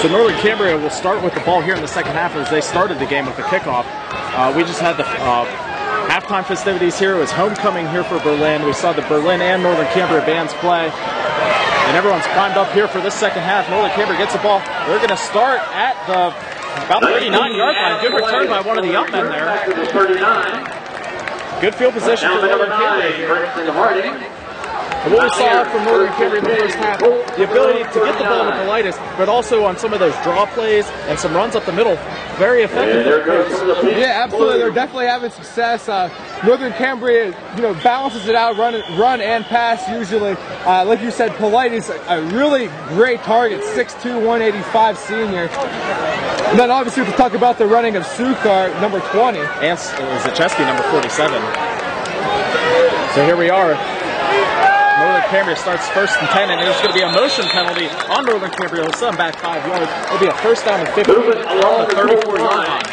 So Northern Cambria will start with the ball here in the second half as they started the game with the kickoff. We just had the halftime festivities here. It was homecoming here for Berlin. We saw the Berlin and Northern Cambria bands play. And everyone's primed up here for this second half. Northern Cambria gets the ball. They're going to start at the about 39-yard line. Good return by one of the young men there. Good field position for Northern Cambria here. And what we saw from Northern Cambria in the first half, the ability to get the ball with the lightest, but also on some of those draw plays and some runs up the middle, very effective. Yeah, absolutely. They're definitely having success. Northern Cambria, balances it out, run and pass usually. Like you said, Polite is a really great target, 6'2", 185 senior. And then obviously we can talk about the running of Sukar, number 20. And Zacheski, number 47. So here we are. Northern Cambria starts 1st and 10, and there's going to be a motion penalty on Northern Cambria. He'll send back 5 yards. It'll be a 1st down and 50 on the 34-yard line.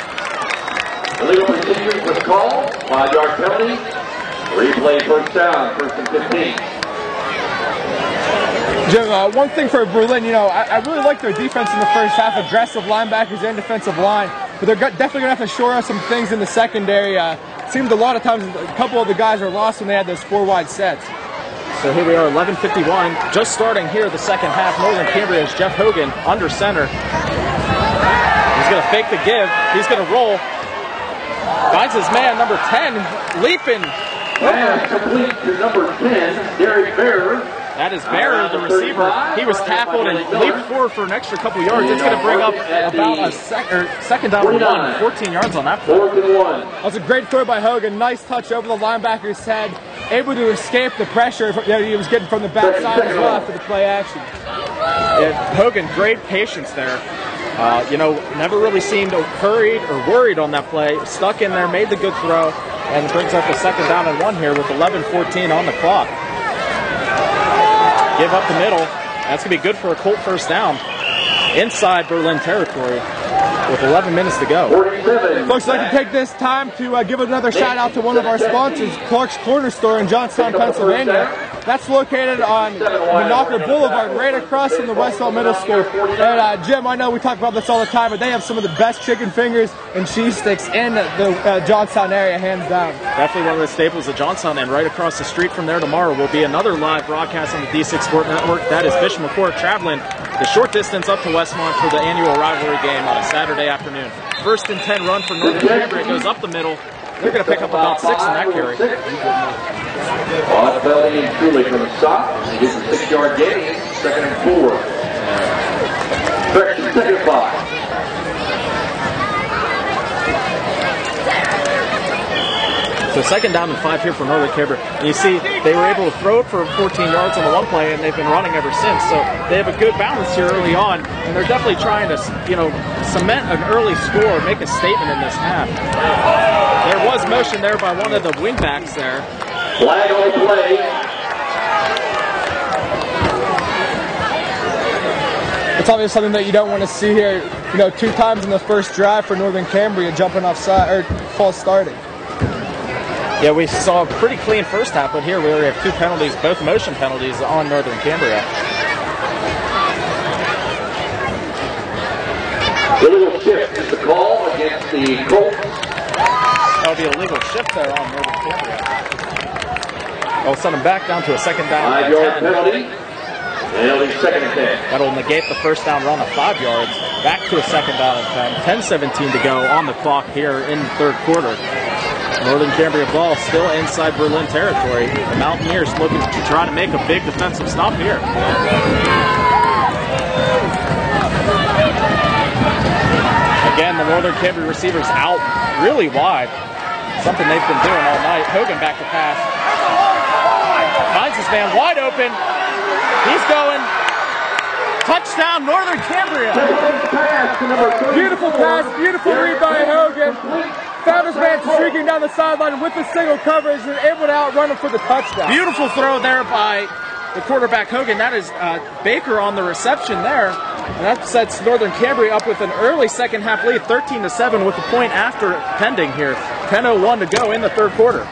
Illegal procedure was called. 5-yard penalty. Replay 1st down, 1st and 15. Jim, one thing for Berlin, I really like their defense in the first half, aggressive linebackers and defensive line, but they're definitely going to have to shore up some things in the secondary. It seems a lot of times a couple of the guys are lost when they had those 4-wide sets. So here we are, 11:51, just starting here the second half. Northern Cambria is Jeff Hogan under center. He's going to fake the give. He's going to roll. Finds his man, number 10, leaping. Pass complete to number 10, Derek Bearer. That is Bearer, the receiver. He was tackled and leaped forward for an extra couple yards. It's going to bring up about a second down and 1, 14 yards on that play. 4th and 1. That was a great throw by Hogan. Nice touch over the linebacker's head. Able to escape the pressure he was getting from the backside as well after the play action. Yeah, Hogan, great patience there. Never really seemed hurried or worried on that play. Stuck in there, made the good throw, and brings up the 2nd down and 1 here with 11:14 on the clock. Give up the middle. That's going to be good for a Colt 1st down inside Berlin territory with 11 minutes to go. Folks, I'd like to take this time to give another shout out to one of our sponsors, Clark's Corner Store in Johnstown, Pennsylvania. That's located on Monaco Boulevard, right across from the Westall Middle School. And Jim, I know we talk about this all the time, but they have some of the best chicken fingers and cheese sticks in the Johnstown area, hands down. Definitely one of the staples of Johnstown, and right across the street from there tomorrow will be another live broadcast on the D6 Sport Network. That is Bishop McCourt traveling the short distance up to Westmont for the annual rivalry game on a Saturday afternoon. 1st and 10 run for Northern Cambria. It goes up the middle. They're going to pick up about 6 in that carry. Belly and Cooley from the stop. He gets a 6-yard gain. 2nd and 4. Correction, 2nd and 5. So 2nd down and 5 here for Northern Cambria. And you see they were able to throw it for 14 yards on the one play, and they've been running ever since. So they have a good balance here early on, and they're definitely trying to, cement an early score, make a statement in this half. There was motion there by one of the wingbacks there. Flag on the play. It's obviously something that you don't want to see here. 2 times in the first drive for Northern Cambria, jumping offside or false starting. Yeah, we saw a pretty clean first half, but here we already have 2 penalties, both motion penalties on Northern Cambria. Illegal shift is the call against the Colts. That'll be a legal shift there on Northern Cambria. They'll send them back down to a 2nd down and 10. 5-yard penalty. Penalty 2nd and 10. That'll negate the 1st down run of 5 yards. Back to a 2nd down and 10. 10:17 to go on the clock here in the 3rd quarter. Northern Cambria ball still inside Berlin territory. The Mountaineers looking to try to make a big defensive stop here. Again, the Northern Cambria receivers out really wide. Something they've been doing all night. Hogan back to pass. Finds his man wide open. He's going. Touchdown, Northern Cambria. Beautiful pass, beautiful read by Hogan. Found his man streaking down the sideline with the single coverage and able to outrun him for the touchdown. Beautiful throw there by the quarterback Hogan. That is Baker on the reception there. And that sets Northern Cambria up with an early 2nd half lead, 13-7 with the point after pending here. 10:01 to go in the 3rd quarter.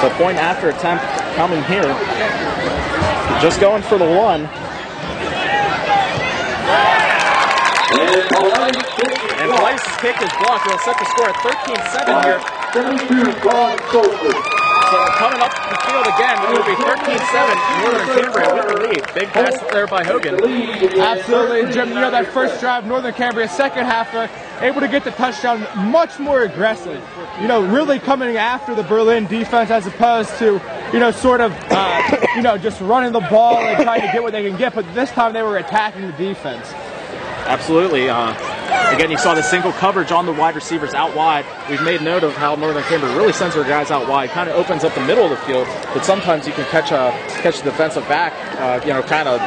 So point after attempt coming here. Just going for the one. And Blyce's kick is blocked. It'll set the score at 13-7 here. So coming up the field again, it will be 13-7. Northern Cambria with the lead. Big pass there by Hogan. Absolutely, Jim. You know, that first drive, Northern Cambria, second half, able to get the touchdown, much more aggressive. You know, really coming after the Berlin defense as opposed to, you know, sort of, you know, just running the ball and trying to get what they can get. But this time they were attacking the defense. Absolutely. Again, you saw the single coverage on the wide receivers out wide. We've made note of how Northern Cambria really sends their guys out wide, kind of opens up the middle of the field, but sometimes you can catch the defensive back, you know, kind of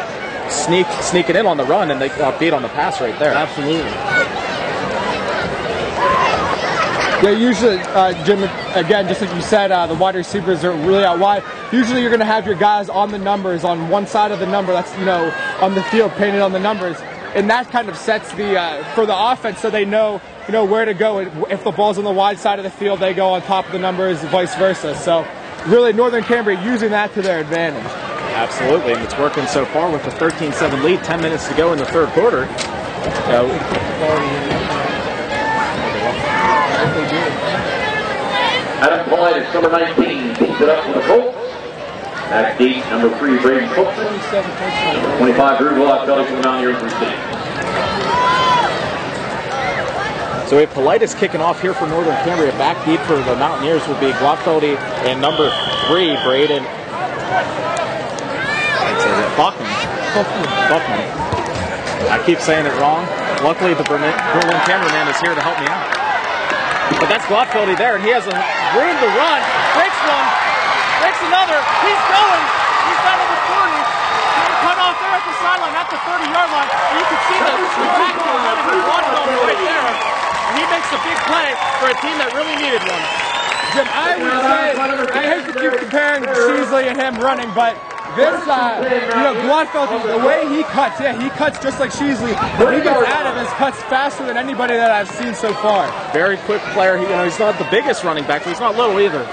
sneak it in on the run, and they beat on the pass right there. Absolutely. Yeah, usually, Jim, again, just like you said, the wide receivers are really out wide. Usually you're going to have your guys on the numbers, on one side of the number, that's, you know, on the field, painted on the numbers. And that kind of sets the for the offense, so they know, you know, where to go. If the ball's on the wide side of the field, they go on top of the numbers, vice versa. So really Northern Cambria using that to their advantage. Absolutely, and it's working so far with a 13-7 lead, 10 minutes to go in the third quarter. Adam Politis, number 19, picks it up for the Colts. Back deep, number 3, Brady Cookson. 25, Drew Glockfeldy for the Mountaineers receive. So we have Politis kicking off here for Northern Cambria. Back deep for the Mountaineers will be Glockfeldy and number 3, Braden Buckman. I keep saying it wrong. Luckily, the Berlin cameraman is here to help me out. But that's Glockfeldy there, and he has a room to run. Breaks one. Breaks another. He's going. He's down to the 40. He's cut off there at the sideline, at the 30-yard line. And you can see the backfield running with Glockfeldy right there. And he makes a big play for a team that really needed one. Jim, I would say, I hate to keep comparing Sheasley and him running, but this, you know, Glockfeldy, the way he cuts, yeah, he cuts just like Sheasley, but he gets out of his cuts faster than anybody that I've seen so far. Very quick player. You know, he's not the biggest running back, but he's not little either.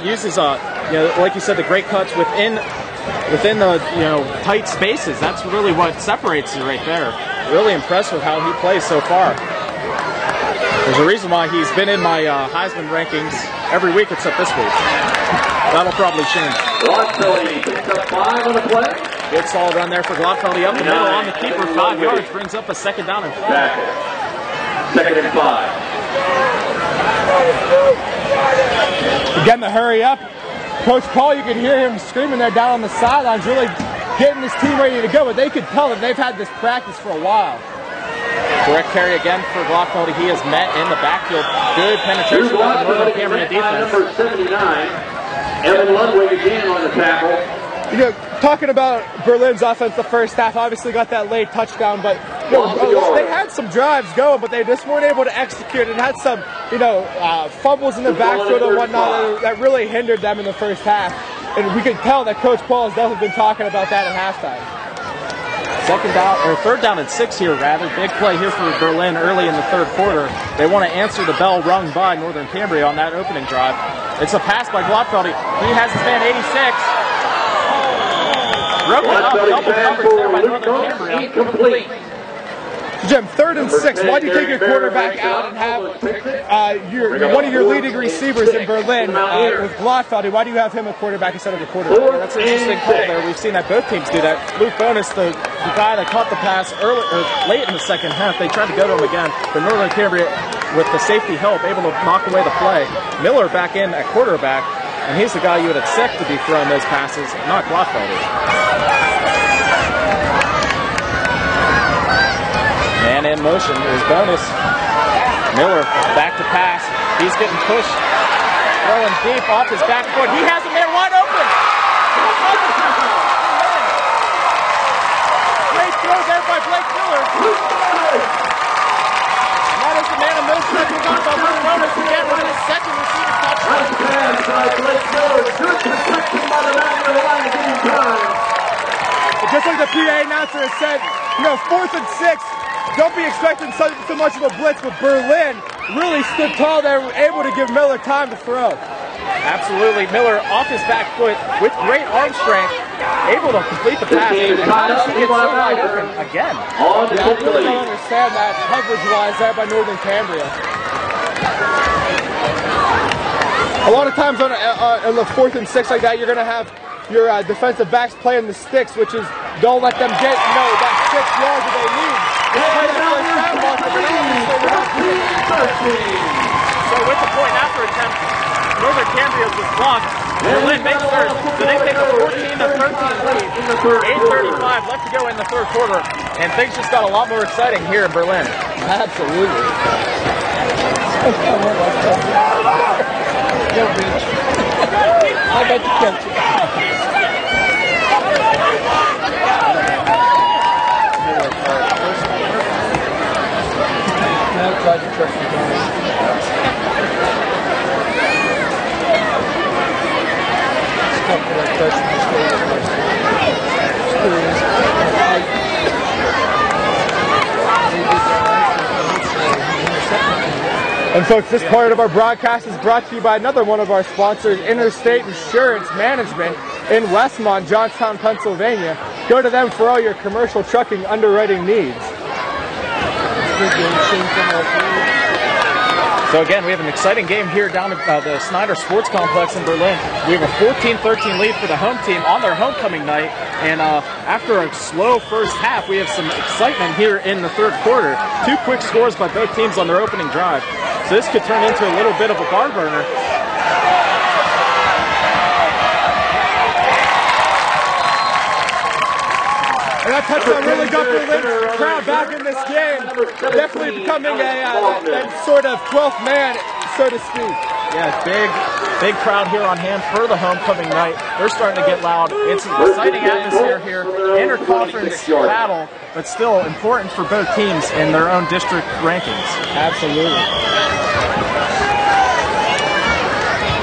Uses, you know, like you said, the great cuts within the, you know, tight spaces. That's really what separates you right there. Really impressed with how he plays so far. There's a reason why he's been in my Heisman rankings every week except this week. That'll probably change. Glockfeldy picks up 5 on the play. Good solid run there for Glockfeldy up the middle on the keeper. 5 yards brings up a second down and 5. Second and 5. Again, the hurry up. Coach Paul, you can hear him screaming there down on the sidelines, really getting this team ready to go, but they could tell that they've had this practice for a while. Direct carry again for Glockfeldy. He is met in the backfield. Good penetration by the Northern Cambria defense. Number 79, Evan Ludwig again on the tackle. You know, talking about Berlin's offense the first half, obviously got that late touchdown, but you know, they had some drives going, but they just weren't able to execute and had some, you know, fumbles in the backfield and whatnot that really hindered them in the first half. And we could tell that Coach Paul has definitely been talking about that at halftime. Third down and 6 here, rather. Big play here for Berlin early in the third quarter. They want to answer the bell rung by Northern Cambria on that opening drive. It's a pass by Glockfeldy. He has his man 86. Broken up, double coverage there by Northern Cambria. Incomplete. Jim, 3rd and 6. Why do you take your quarterback out and have one of your leading receivers in Berlin with Glockfeldy? Why do you have him a quarterback instead of a quarterback? Yeah, that's an interesting call there. We've seen that both teams do that. Luke Bonus, the guy that caught the pass late in the second half, they tried to go to him again. But Northern Cambria, with the safety help, able to knock away the play. Miller back in at quarterback, and he's the guy you would expect to be throwing those passes, not Glockfeldy. Man in motion is Bonus. Miller back to pass. He's getting pushed. Throwing deep off his back foot. He has a man wide open. Great throw there by Blake Miller. And that is the man in motion that we're talking about. Bonus again with his second receiving touchdown. Nice pass by Blake Miller. Good protection by the Mountaineer line at any time. Just like the PA announcer has said, you know, 4th and 6. Don't be expecting so much of a blitz with Berlin. really stood tall. They were able to give Miller time to throw. Absolutely. Miller off his back foot with great arm strength, able to complete the pass. And how does he get so wide open again? On the I really don't understand that coverage-wise there by Northern Cambria. A lot of times on the 4th and 6 like that, you're going to have your defensive backs playing the sticks, which is don't let them get, that 6 yards that they need. So with the point after attempt, Northern Cambria was blocked. Berlin makes third, so they take a 14-13 lead. 8:35 left to go in the third quarter, and things just got a lot more exciting here in Berlin. Absolutely. Yo, bitch. I bet you catch it. And folks, this part of our broadcast is brought to you by another one of our sponsors, Interstate Insurance Management in Westmont, Johnstown, Pennsylvania. Go to them for all your commercial trucking underwriting needs. So again, we have an exciting game here down at the Snyder Sports Complex in Berlin. We have a 14-13 lead for the home team on their homecoming night. And after a slow first half, we have some excitement here in the third quarter. 2 quick scores by both teams on their opening drive. So this could turn into a little bit of a barn burner. And that touchdown really got Berlin's crowd back in this game. Definitely becoming a sort of 12th man, so to speak. Yeah, big crowd here on hand for the homecoming night. They're starting to get loud. It's an exciting atmosphere here. Interconference battle, but still important for both teams in their own district rankings. Absolutely.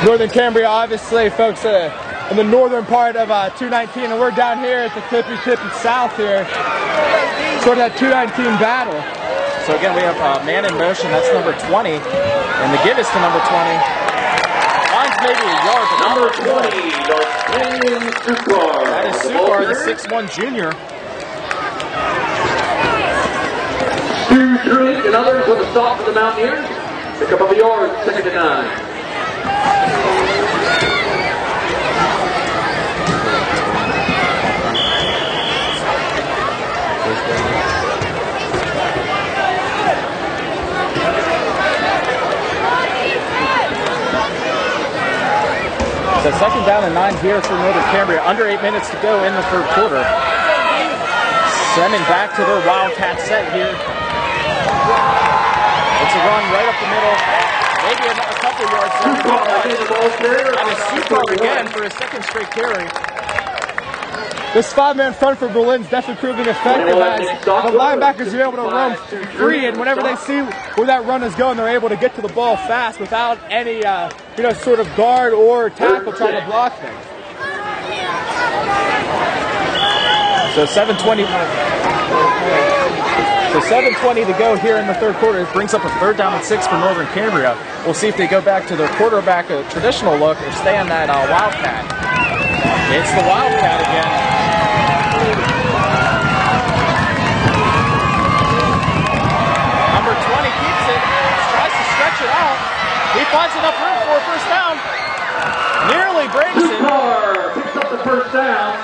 Northern Cambria, obviously, folks, in the northern part of 219, and we're down here at the Clippy South here. Sort of that 219 battle. So again, we have man in motion, that's number 20, and the give is to number 20. Line's maybe a yard, but number 20, Sukar. That is Sukar, the 6'1 junior. 2-3, and others with a stop for the Mountaineers. Pick up a yard, 2nd and 9. So 2nd down and 9 here for Northern Cambria. Under 8 minutes to go in the third quarter. Sending back to their Wildcat set here. It's a run right up the middle. Maybe a couple yards. That is Sukar again for his 2nd straight carry. This 5-man front for Berlin's definitely proving effective as the linebackers are able to roam free, and whenever they see where that run is going, they're able to get to the ball fast without any, sort of guard or tackle trying to block things. So 7:20 to go here in the third quarter. It brings up a 3rd down and 6 for Northern Cambria. We'll see if they go back to their quarterback, a traditional look, or stay on that Wildcat. It's the Wildcat again. Number 20 keeps it, tries to stretch it out. He finds enough room for a first down. Nearly breaks it. Picks up the first down.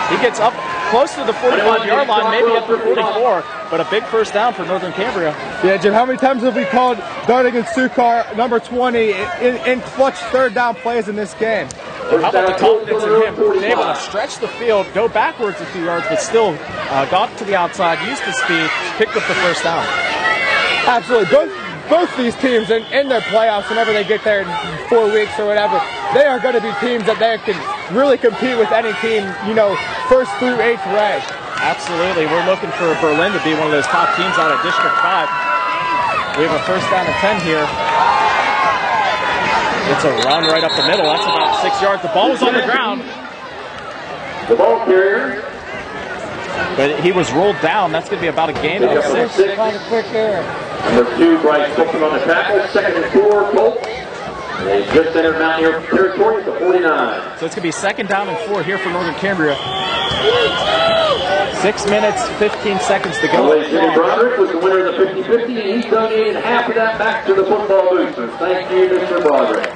He gets up close to the 45-yard line, maybe up to 44, but a big first down for Northern Cambria. Yeah, Jim, how many times have we called Darting and Sukar, number 20, in clutch 3rd down plays in this game? How about the confidence in him? Being able to stretch the field, go backwards a few yards, but still got to the outside, used the speed, picked up the first down. Absolutely. Both these teams in their playoffs, whenever they get there in 4 weeks or whatever, they are going to be teams that they can really compete with any team, 1st through 8th ranked. Absolutely. We're looking for Berlin to be one of those top teams out of District 5. We have a 1st down and 10 here. It's a run right up the middle. That's about 6 yards. The ball was on the ground. The ball carrier. But he was rolled down. That's going to be about a gain of 6. Kind of quick there. Number 2, Bryce Cookman on the tackle. 2nd and 4, Colts. They just entered Mountaineer territory at the 49. So it's going to be 2nd down and 4 here for Northern Cambria. 6 minutes, 15 seconds to go. Jimmy Broderick was the winner of the 50-50, and he's donated half of that back to the football boosters. Thank you, Mr. Broderick.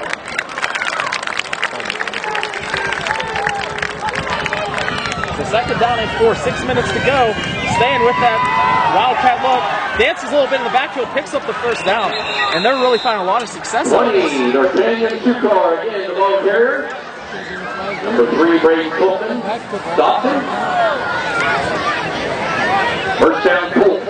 So 2nd down and 4, 6 minutes to go. Staying with that Wildcat look. Dances a little bit in the backfield, picks up the 1st down, and they're really finding a lot of success on this. D'Artagnan Sukar again, the ball carrier. Number 3, Brady Coleman. Stockton. 1st down, Colts.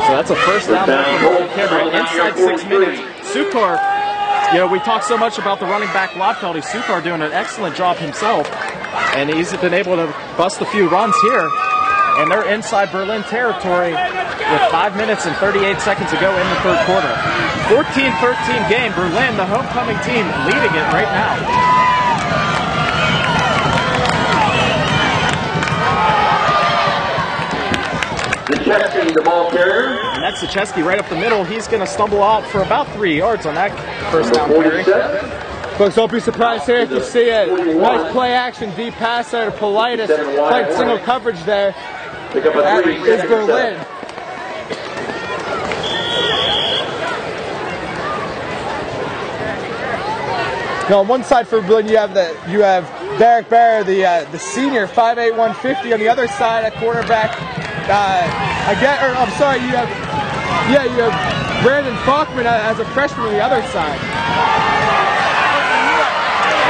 So that's a 1st down for Northern Cambria inside 6 minutes. Sukar, you know, we talk so much about the running back lot penalty. Sukar doing an excellent job himself, and he's been able to bust a few runs here. And they're inside Berlin territory with 5 minutes and 38 seconds to go in the 3rd quarter. 14-13 game. Berlin, the homecoming team, leading it right now. Zacheski, the ball carrier. And that's Zacheski right up the middle. He's going to stumble out for about 3 yards on that 1st down carry. Folks, don't be surprised here if you see a nice play action deep pass there to Politis. Played single coverage there. That is Berlin. Now on one side for Berlin you have Derek Barrer, the senior, 5'8", 150. On the other side, a quarterback. You have Brandon Falkman as a freshman on the other side.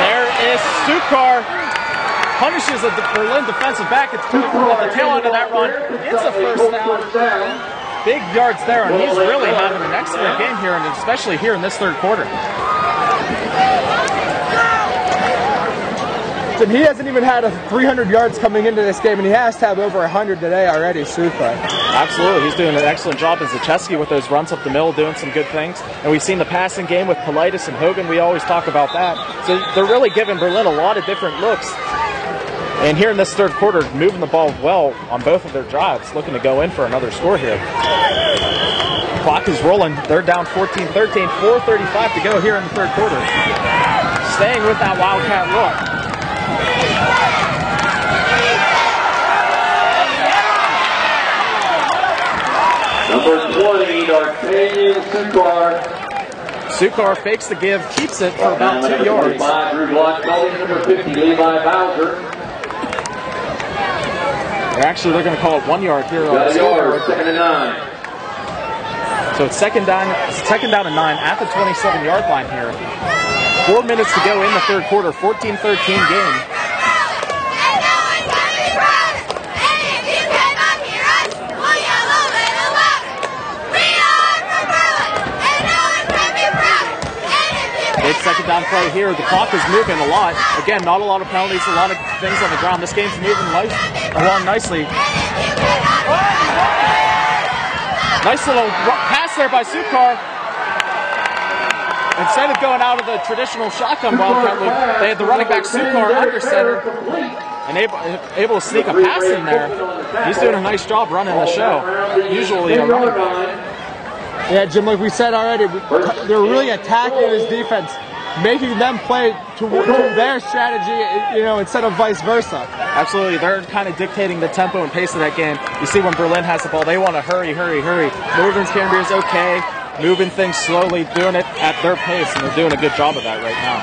There is Sukar, punishes a Berlin defensive back. It's at the tail end of that run. It's a 1st down. Big yards there, and he's really having an excellent game here, and especially here in this 3rd quarter. And he hasn't even had 300 yards coming into this game, and he has to have over 100 today already, Sukar. Absolutely. He's doing an excellent job as Zacheski with those runs up the middle, doing some good things. And we've seen the passing game with Politis and Hogan. We always talk about that. So they're really giving Berlin a lot of different looks. And here in this 3rd quarter, moving the ball well on both of their drives, looking to go in for another score here. Clock is rolling. They're down 14-13, 4:35 to go here in the 3rd quarter. Staying with that Wildcat look. Number 20, D'Artagnan Sukar. Sukar fakes the give, keeps it for about 2 yards. Number 50, Levi Bowser. They're going to call it 1 yard here. Got a yard, 2nd and 9. So it's second down and 9 at the 27-yard line here. 4 minutes to go in the 3rd quarter, 14-13 game. Big 2nd down play here. The clock is moving a lot. Again, not a lot of penalties, a lot of things on the ground. This game's moving along nicely. Nice little pass there by Sukar. Instead of going out of the traditional shotgun Wildcat loop, they had the running back Sukar under center and able to sneak a pass in there. He's doing a nice job running the show. Usually a running back. Yeah, Jim, like we said already, they're really attacking this defense, making them play to their strategy, instead of vice versa. Absolutely. They're kind of dictating the tempo and pace of that game. You see when Berlin has the ball, they want to hurry. Northern Cambria is okay, moving things slowly, doing it at their pace, and they're doing a good job of that right now.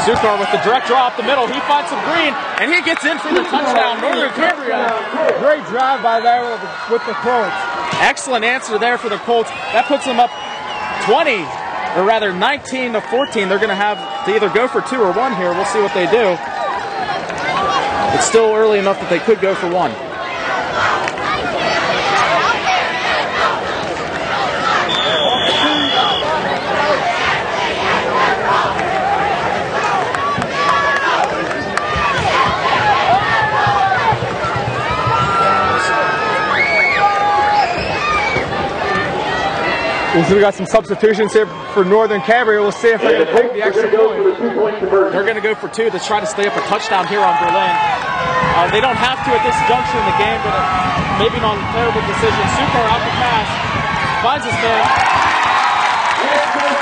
Sukar with the direct draw up the middle. He finds some green, and he gets in for the touchdown. Northern Cambria. Great drive by there with the Colts. Excellent answer there for the Colts. That puts them up 19 to 14. They're going to have to either go for 2 or 1 here. We'll see what they do. It's still early enough that they could go for 1. So we got some substitutions here for Northern Cambria. We'll see if they can take the extra point. They're going to go for 2 to try to stay up a touchdown here on Berlin. They don't have to at this juncture in the game, but maybe not a terrible decision. Sukar out the pass, finds his man,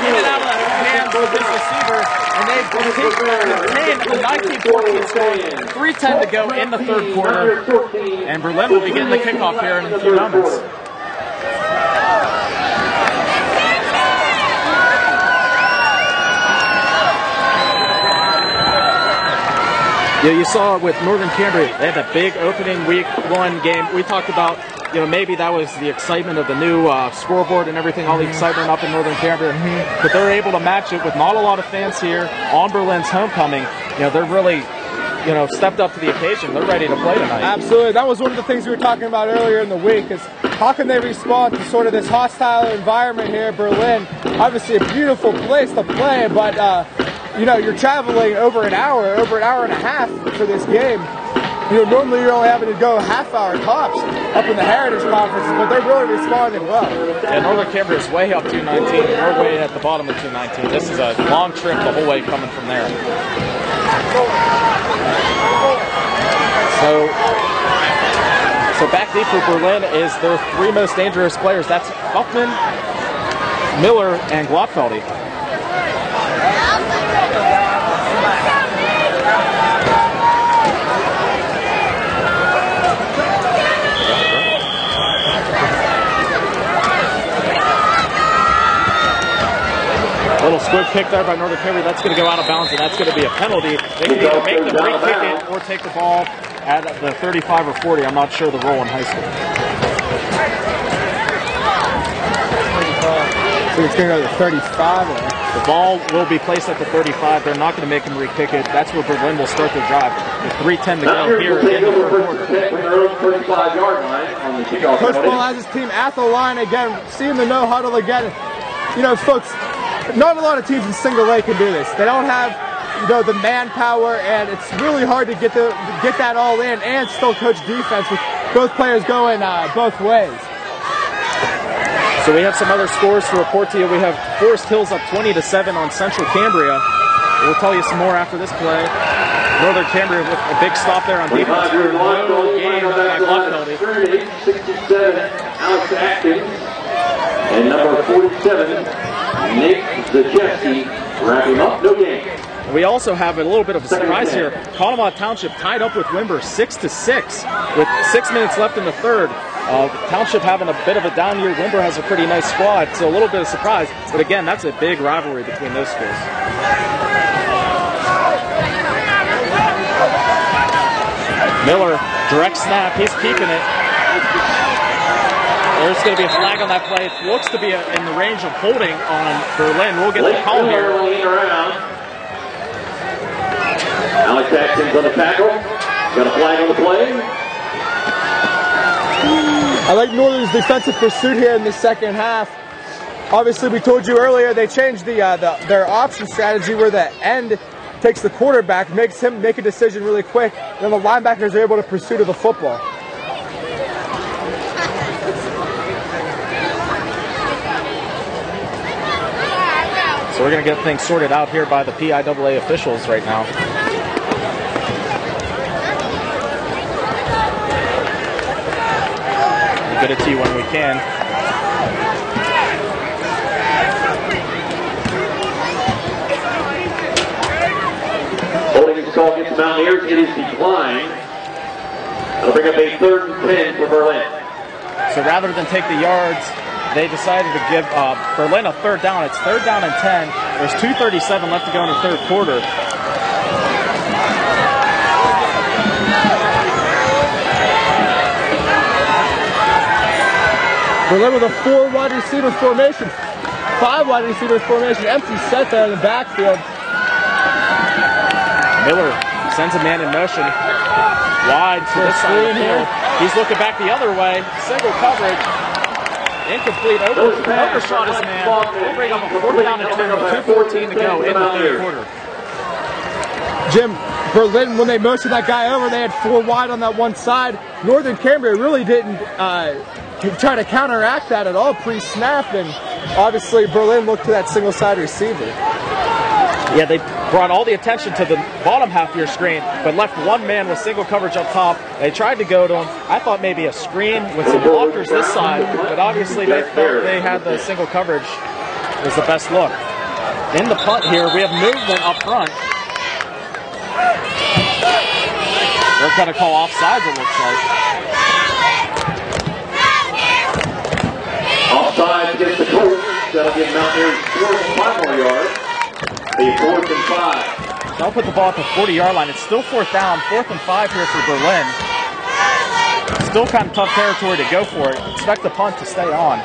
get it out of the hands of this receiver, and they contain a 19-14 score, 3:10 to go in the third quarter, and Berlin will be getting the kickoff here in a few moments. Yeah, you saw with Northern Cambria, they had that big opening week 1 game. We talked about, maybe that was the excitement of the new scoreboard and everything, all the excitement up in Northern Cambria. But they're able to match it with not a lot of fans here on Berlin's homecoming. They're really, stepped up to the occasion. They're ready to play tonight. Absolutely. That was one of the things we were talking about earlier in the week, is how can they respond to sort of this hostile environment here in Berlin? Obviously a beautiful place to play, but you're traveling over an hour and a half for this game. Normally you're only having to go half-hour tops up in the Heritage Conference, but they're really responding well. Yeah, Northern Cambria is way up 219. We're way at the bottom of 219. This is a long trip the whole way coming from there. So back deep for Berlin is their 3 most dangerous players. That's Huffman, Miller, and Glotfeldy. Little squib kick there by Northern Cambria. That's going to go out of bounds, and that's going to be a penalty. They can either make them re-kick it or take the ball at the 35 or 40. I'm not sure the rule in high school. So it's going to go to the 35. The ball will be placed at the 35. They're not going to make them re-kick it. That's where Berlin will start their drive. With 3:10 to go here in the third quarter. Coach Ball has his team at the line again, seeing the no huddle again. Folks, not a lot of teams in single A can do this. They don't have, the manpower, and it's really hard to get that all in and still coach defense with both players going both ways. So we have some other scores to report to you. We have Forest Hills up 20-7 on Central Cambria. We'll tell you some more after this play. Northern Cambria with a big stop there on defense. No game by Glotfeldy. 67, Alex Atkins. And number 47, Nick Zachewski, wrapping up, no game. We also have a little bit of a surprise here. Conemaugh Township tied up with Wimber 6-6 with 6 minutes left in the third. Township having a bit of a down year. Wimber has a pretty nice squad, so a little bit of surprise. But again, that's a big rivalry between those schools. Miller, direct snap, he's keeping it. There's going to be a flag on that play. It looks to be in the range of holding on Berlin. We'll get the call here. Alex Atkins on the tackle. Got a flag on the play. I like Northern's defensive pursuit here in the second half. Obviously, we told you earlier they changed their option strategy where the end takes the quarterback, makes him make a decision really quick, then the linebackers are able to pursue to the football. So we're going to get things sorted out here by the PIAA officials right now. We'll get it to you when we can. Holding his call against the Mountaineers, it is declined. That'll bring up a 3rd and 10 for Berlin. So rather than take the yards, they decided to give Berlin a 3rd down. It's 3rd down and 10. There's 2:37 left to go in the third quarter. Berlin with a 4 wide receiver formation, 5 wide receiver formation, empty set there in the backfield. Miller sends a man in motion. Wide to this side of the field. He's looking back the other way. Single coverage. Incomplete. Overshot his man. We'll bring up a 4th down and 10 with 2:14 to go in the third quarter. Jim, Berlin, when they motioned that guy over, they had 4 wide on that one side. Northern Cambria really didn't try to counteract that at all pre-snap, and obviously Berlin looked to that single-side receiver. Yeah, they brought all the attention to the bottom half of your screen, but left one man with single coverage up top. They tried to go to him. I thought maybe a screen with some blockers this side, but obviously they felt they had the single coverage was the best look. In the punt here, we have movement up front. They're going to call offsides, it looks like. Offside against the Colts. That'll give Mountaineers 4 more yards. The 4th and 5. They'll put the ball at the 40-yard line. It's still 4th down, 4th and 5 here for Berlin. Still kind of tough territory to go for it. Expect the punt to stay on.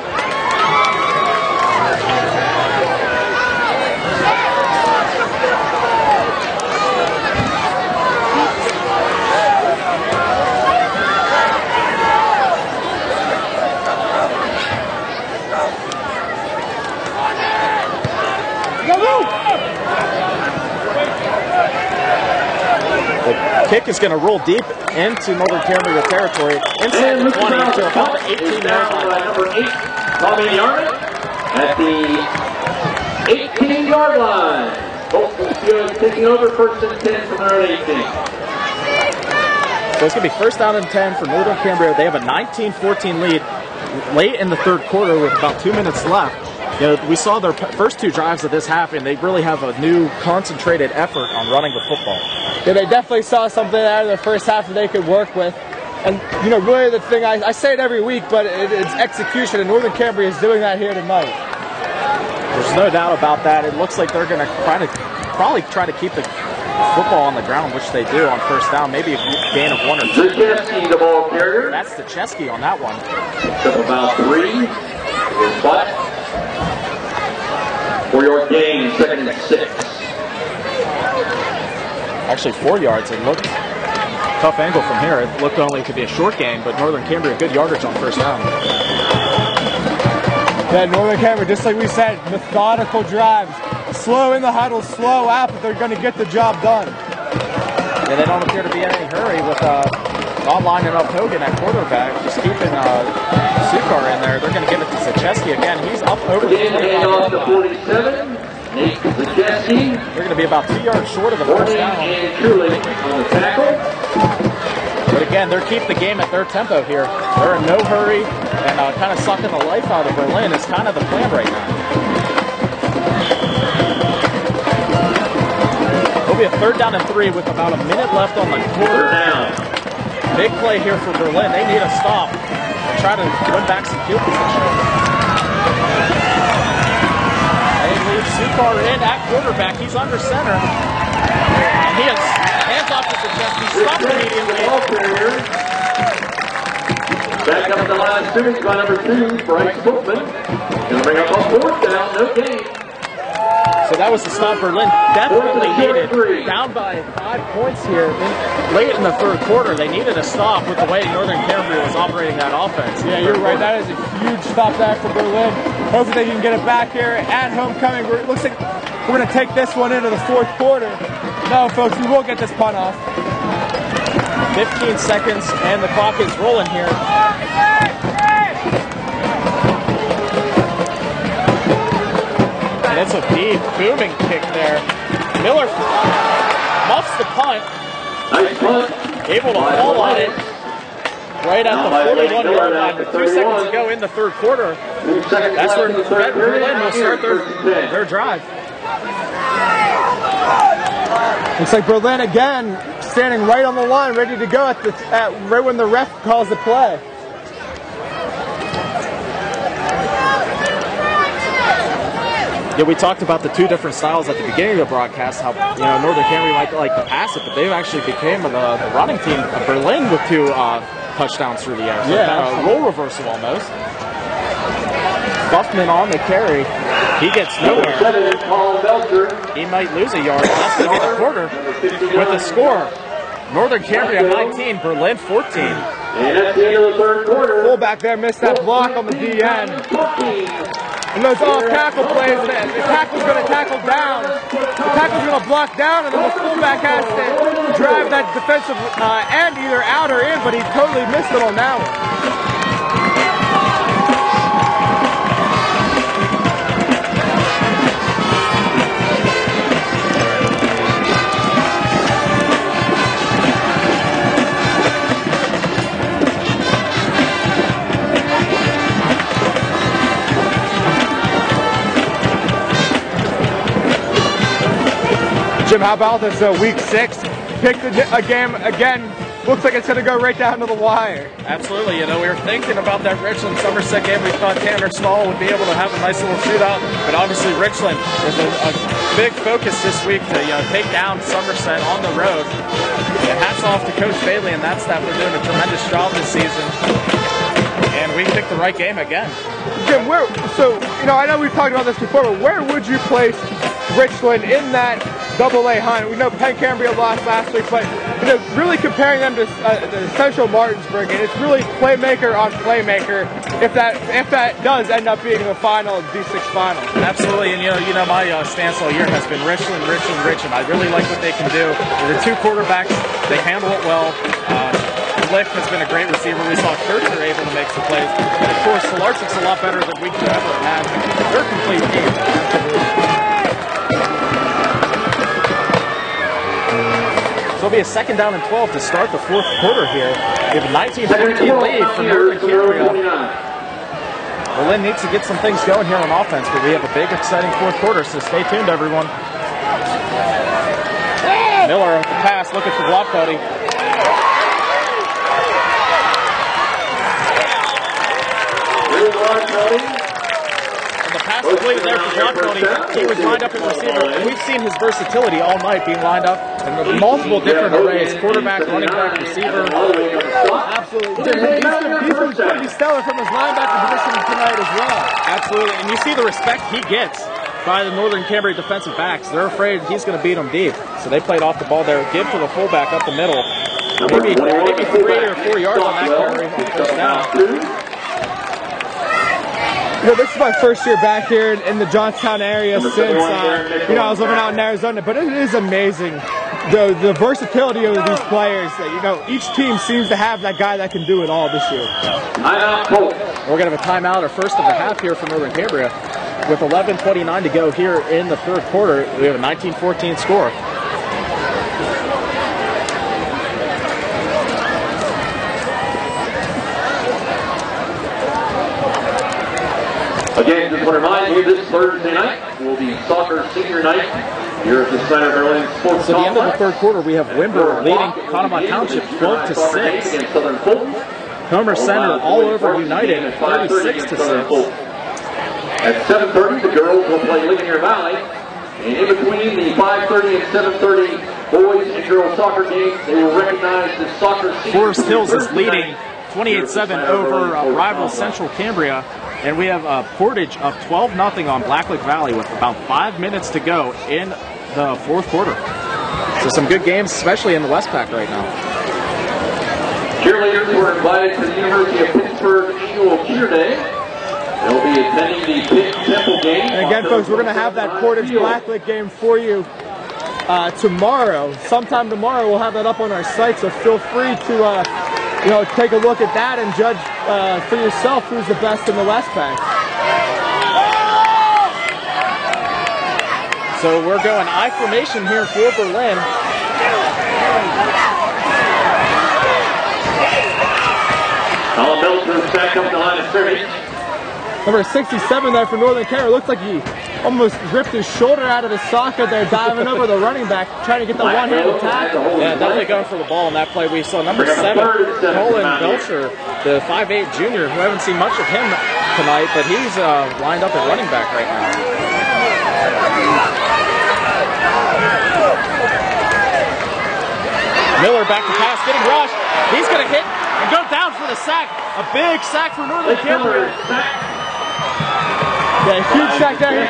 Kick is going to roll deep into Northern Cambria territory, inside the 20 to about the 18-yard line. Number 8, Tommy Yarn at the 18-yard line. Both Steelers taking over 1st and 10 from their own 18. So it's going to be 1st down and 10 for Northern Cambria. They have a 19-14 lead late in the 3rd quarter with about 2 minutes left. You know, we saw their first 2 drives of this half, and they really have a new concentrated effort on running the football. Yeah, they definitely saw something out of the first half that they could work with. And, you know, really the thing, I say it every week, but it's execution, and Northern Cambria is doing that here tonight. There's no doubt about that. It looks like they're going to probably try to keep the football on the ground, which they do on 1st down, maybe a gain of 1 or 2. The ball carrier. That's the Chesky on that one. Took about 3. But for your gain, 2nd and 6. Actually 4 yards. It looked tough angle from here. It looked only could be a short game, but Northern Cambria good yardage on 1st down. Yeah, Northern Cambria, just like we said, methodical drives. Slow in the huddle, slow out, but they're going to get the job done. Yeah, they don't appear to be in any hurry with not lining up Hogan at quarterback, just keeping Sukar in there. They're going to give it to Zacheski again. He's up over the 25 to 47. Nate Zacheski. They're going to be about 2 yards short of the 1st down. And Truly on the tackle. But again, they're keeping the game at their tempo here. They're in no hurry and kind of sucking the life out of Berlin is kind of the plan right now. It'll be a 3rd down and 3 with about a minute left on the quarter. Big play here for Berlin. They need a stop and try to win back some field position. They leave Sukar in at quarterback. He's under center. And he has hands off to Zacheski. Stopped immediately. Back up the line of scrimmage by number 2, Bryce Bookman. Going to bring up a 4th down, no gain. So that was the stop Berlin definitely needed. Down by 5 points here late in the 3rd quarter. They needed a stop with the way Northern Cambria was operating that offense. Yeah, you're right. That is a huge stop back for Berlin. Hopefully they can get it back here at homecoming. It looks like we're going to take this one into the 4th quarter. No, folks, we will get this punt off. 15 seconds, and the clock is rolling here. That's a deep, booming kick there. Miller muffs the punt. Nice punt. Able to fall on it right at the 41-yard line. With 2 seconds to go in the 3rd quarter. That's where Berlin will start their drive. Looks like Berlin again standing right on the line, ready to go right when the ref calls the play. Yeah, we talked about the 2 different styles at the beginning of the broadcast, how Northern Cambria might like to pass it, but they've actually became the running team of Berlin with 2 touchdowns through the air. So kind of a role reversal almost. Buffman on the carry. He gets nowhere. He might lose a yard. That's going to be the quarter with the score. Northern Cambria 19, Berlin 14. And at the end of the 3rd quarter, fullback there missed that block on the DN. And those off-tackle plays, the tackle's going to tackle down. The tackle's going to block down, and then the fullback has to drive that defensive end either out or in, but he totally missed it on that one. Jim, how about this week 6? Picked a game again. Looks like it's going to go right down to the wire. Absolutely. You know, we were thinking about that Richland-Somerset game. We thought Tanner Small would be able to have a nice little shootout, but obviously Richland is a big focus this week to take down Somerset on the road. And hats off to Coach Bailey and that staff. They're doing a tremendous job this season. And we picked the right game again. Jim, I know we've talked about this before, but where would you place Richland in that AA hunt? We know Penn Cambria lost last week, but really comparing them to the Central Martinsburg, and it's really playmaker on playmaker if that does end up being the final D6 final. Absolutely, and you know my stance all year has been Richland. I really like what they can do. The two quarterbacks, they handle it well. Lick has been a great receiver. We saw Kircher able to make some plays. And of course, Solarchik's a lot better than we could ever have. They're a complete team. So it'll be a 2nd down and 12 to start the 4th quarter here. We have a 19-14 lead for Northern Cambria. Berlin needs to get some things going here on offense, but we have a big, exciting 4th quarter, so stay tuned, everyone. Miller with the pass, looking for Block Buddy. And the pass completed there for Block Buddy. He was lined up as receiver. We've seen his versatility all night being lined up in multiple different arrays. Quarterback, running back, receiver. Absolutely. He's been pretty stellar from his linebacker position tonight as well. Absolutely. And you see the respect he gets by the Northern Cambria defensive backs. They're afraid he's going to beat them deep. So they played off the ball there. Give to the fullback up the middle. Maybe 3 or 4 yards on that carry on first down. This is my first year back here in the Johnstown area since, I was living out in Arizona, but it is amazing the versatility of these players. Each team seems to have that guy that can do it all this year. We're going to have a timeout, our first of the half here for Northern Cambria. With 11:29 to go here in the 3rd quarter, we have a 19-14 score. Again, just want to remind you, this Thursday night will be soccer senior night here at the Center Berlin Sports Complex. So at the end of the 3rd quarter, we have Wimber leading Conemaugh Township 12-6. Homer Center all over United 36-6. At 7:30, the girls will play Ligonier Valley. And in between the 5:30 and 7:30 boys and girls soccer games, they will recognize the soccer senior. Forest Hills is leading 28-7 over rival Central Cambria. And we have Portage up 12-0 on Blacklick Valley with about 5 minutes to go in the 4th quarter. So some good games, especially in the Westpac right now. Cheerleaders were invited to the University of Pittsburgh Annual Cheer Day. They'll be attending the Pitt Temple game. And again, folks, we're going to have that Portage Blacklick game for you tomorrow. Sometime tomorrow, we'll have that up on our site, so feel free to take a look at that and judge for yourself who's the best in the Westpac. So we're going I formation here for Berlin. Colin Belcher's back up the line of scrimmage. Number 67 there for Northern Cambria. Looks like he almost ripped his shoulder out of his socket there, diving over the running back, trying to get the one-handed tackle. Yeah, definitely going for the ball on that play. We saw number 7, Colin Belcher, the 5'8 junior, who haven't seen much of him tonight, but he's lined up at running back right now. Miller back to pass, getting rushed. He's going to hit and go down for the sack. A big sack for Northern Cambria. Yeah, huge sack there.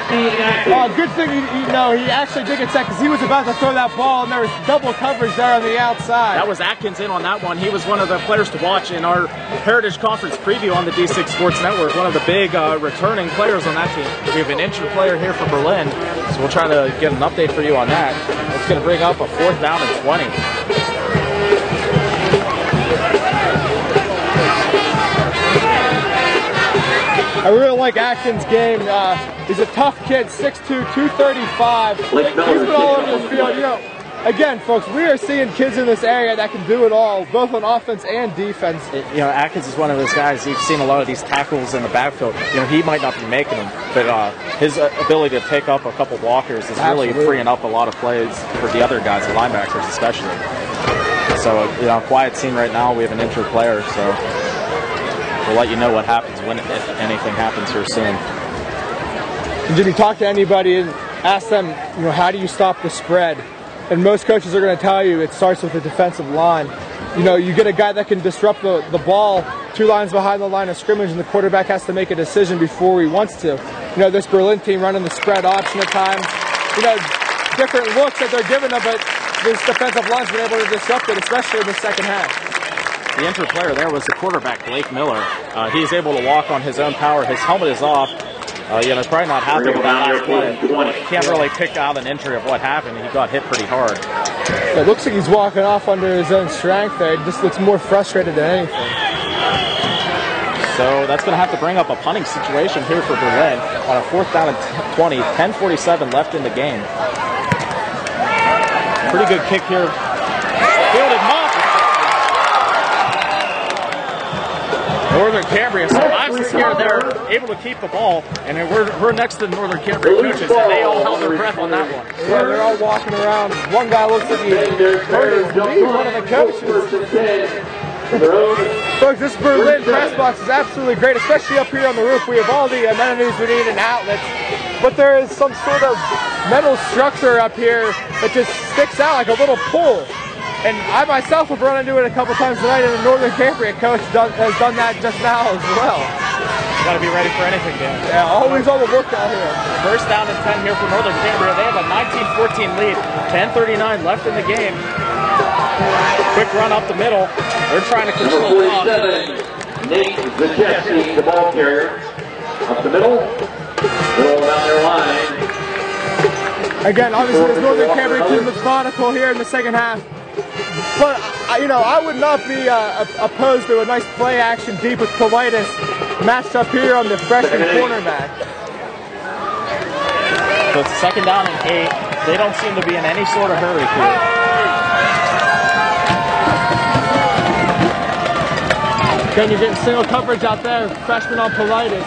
Good thing he actually did get sacked because he was about to throw that ball and there was double coverage there on the outside. That was Atkins in on that one. He was one of the players to watch in our Heritage Conference preview on the D6 Sports Network. One of the big returning players on that team. We have an injured player here for Berlin, so we'll try to get an update for you on that. It's going to bring up a 4th down and 20. I really like Atkins' game. He's a tough kid, 6'2", 235. He's been all over the field. again, folks, we are seeing kids in this area that can do it all, both on offense and defense. You know, Atkins is one of those guys. You've seen a lot of these tackles in the backfield. You know, he might not be making them, but his ability to pick up a couple blockers is really freeing up a lot of plays for the other guys, the linebackers especially. So, you know, quiet scene right now. We have an injured player, so we'll let you know what happens if anything happens here soon. And Jimmy, talk to anybody and ask them, you know, how do you stop the spread? And most coaches are going to tell you it starts with the defensive line. You know, you get a guy that can disrupt the ball 2 lines behind the line of scrimmage, and the quarterback has to make a decision before he wants to. You know, this Berlin team running the spread option at times. You know, different looks that they're giving them, but this defensive line's been able to disrupt it, especially in the second half. The injured player there was the quarterback, Blake Miller. He's able to walk on his own power. His helmet is off. You know, probably not happy with that last play. Can't really pick out an injury of what happened. He got hit pretty hard. It looks like he's walking off under his own strength there. He just looks more frustrated than anything. So that's going to have to bring up a punting situation here for Berlin on a 4th down and 20, 10:47 left in the game. Pretty good kick here. Fielded Moss. Northern Cambria survives the scare there, able to keep the ball, and then we're next to the Northern Cambria coaches, and they all held their breath on that one. Yeah, they're all walking around. One guy looks like he's one of the coaches. Folks, this Berlin press box is absolutely great, especially up here on the roof. We have all the amenities we need and outlets, but there is some sort of metal structure up here that just sticks out like a little pole. And I myself have run into it a couple times tonight, and the Northern Cambria coach has done that just now as well. Got to be ready for anything, Dan. Yeah, always on the lookout here. 1st down and 10 here for Northern Cambria. They have a 19-14 lead. 10:39 left in the game. Quick run up the middle. They're trying to control the ball. 47, Nate Zacheski, the ball carrier. Up the middle. Middle down their line. Again, obviously this Northern Cambria team was methodical here in the second half. But, you know, I would not be opposed to a nice play action deep with Politis matched up here on the freshman cornerback. So it's 2nd down and 8. They don't seem to be in any sort of hurry here. Again, you're getting single coverage out there, freshman on Politis.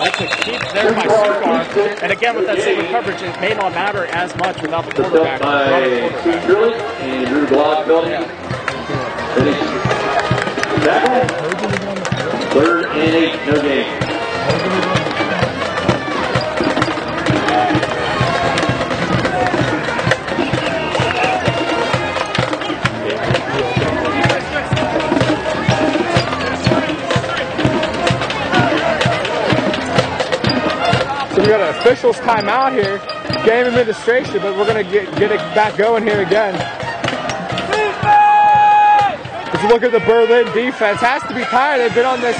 That's a keep there by Sukar. And again, with that single coverage, it may not matter as much without the quarterback. Steve Shirley and Drew Glock building. Finish. Tackle. 3rd and 8, no game. So we got an officials timeout here, game administration, but we're going to get it back going here again. Let's look at the Berlin defense. Has to be tired. They've been on this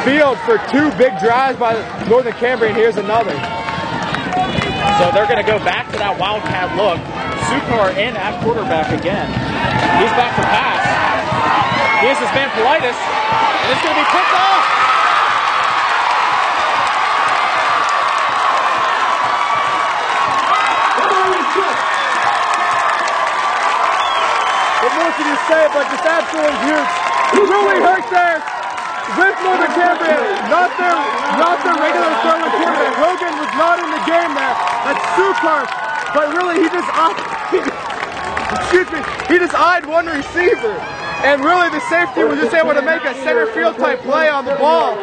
field for 2 big drives by Northern Cambria, and here's another. So they're going to go back to that wildcat look. Sukar in at quarterback again. He's back to pass. Here's his man Politis, and it's going to be picked off. What more can you say, but just absolutely huge. It really hurt there with Northern Cambria. Not their regular throwing quarterback. Hogan was not in the game there. That's Sukar. But really, he just eyed one receiver. And really, the safety was just able to make a center field type play on the ball.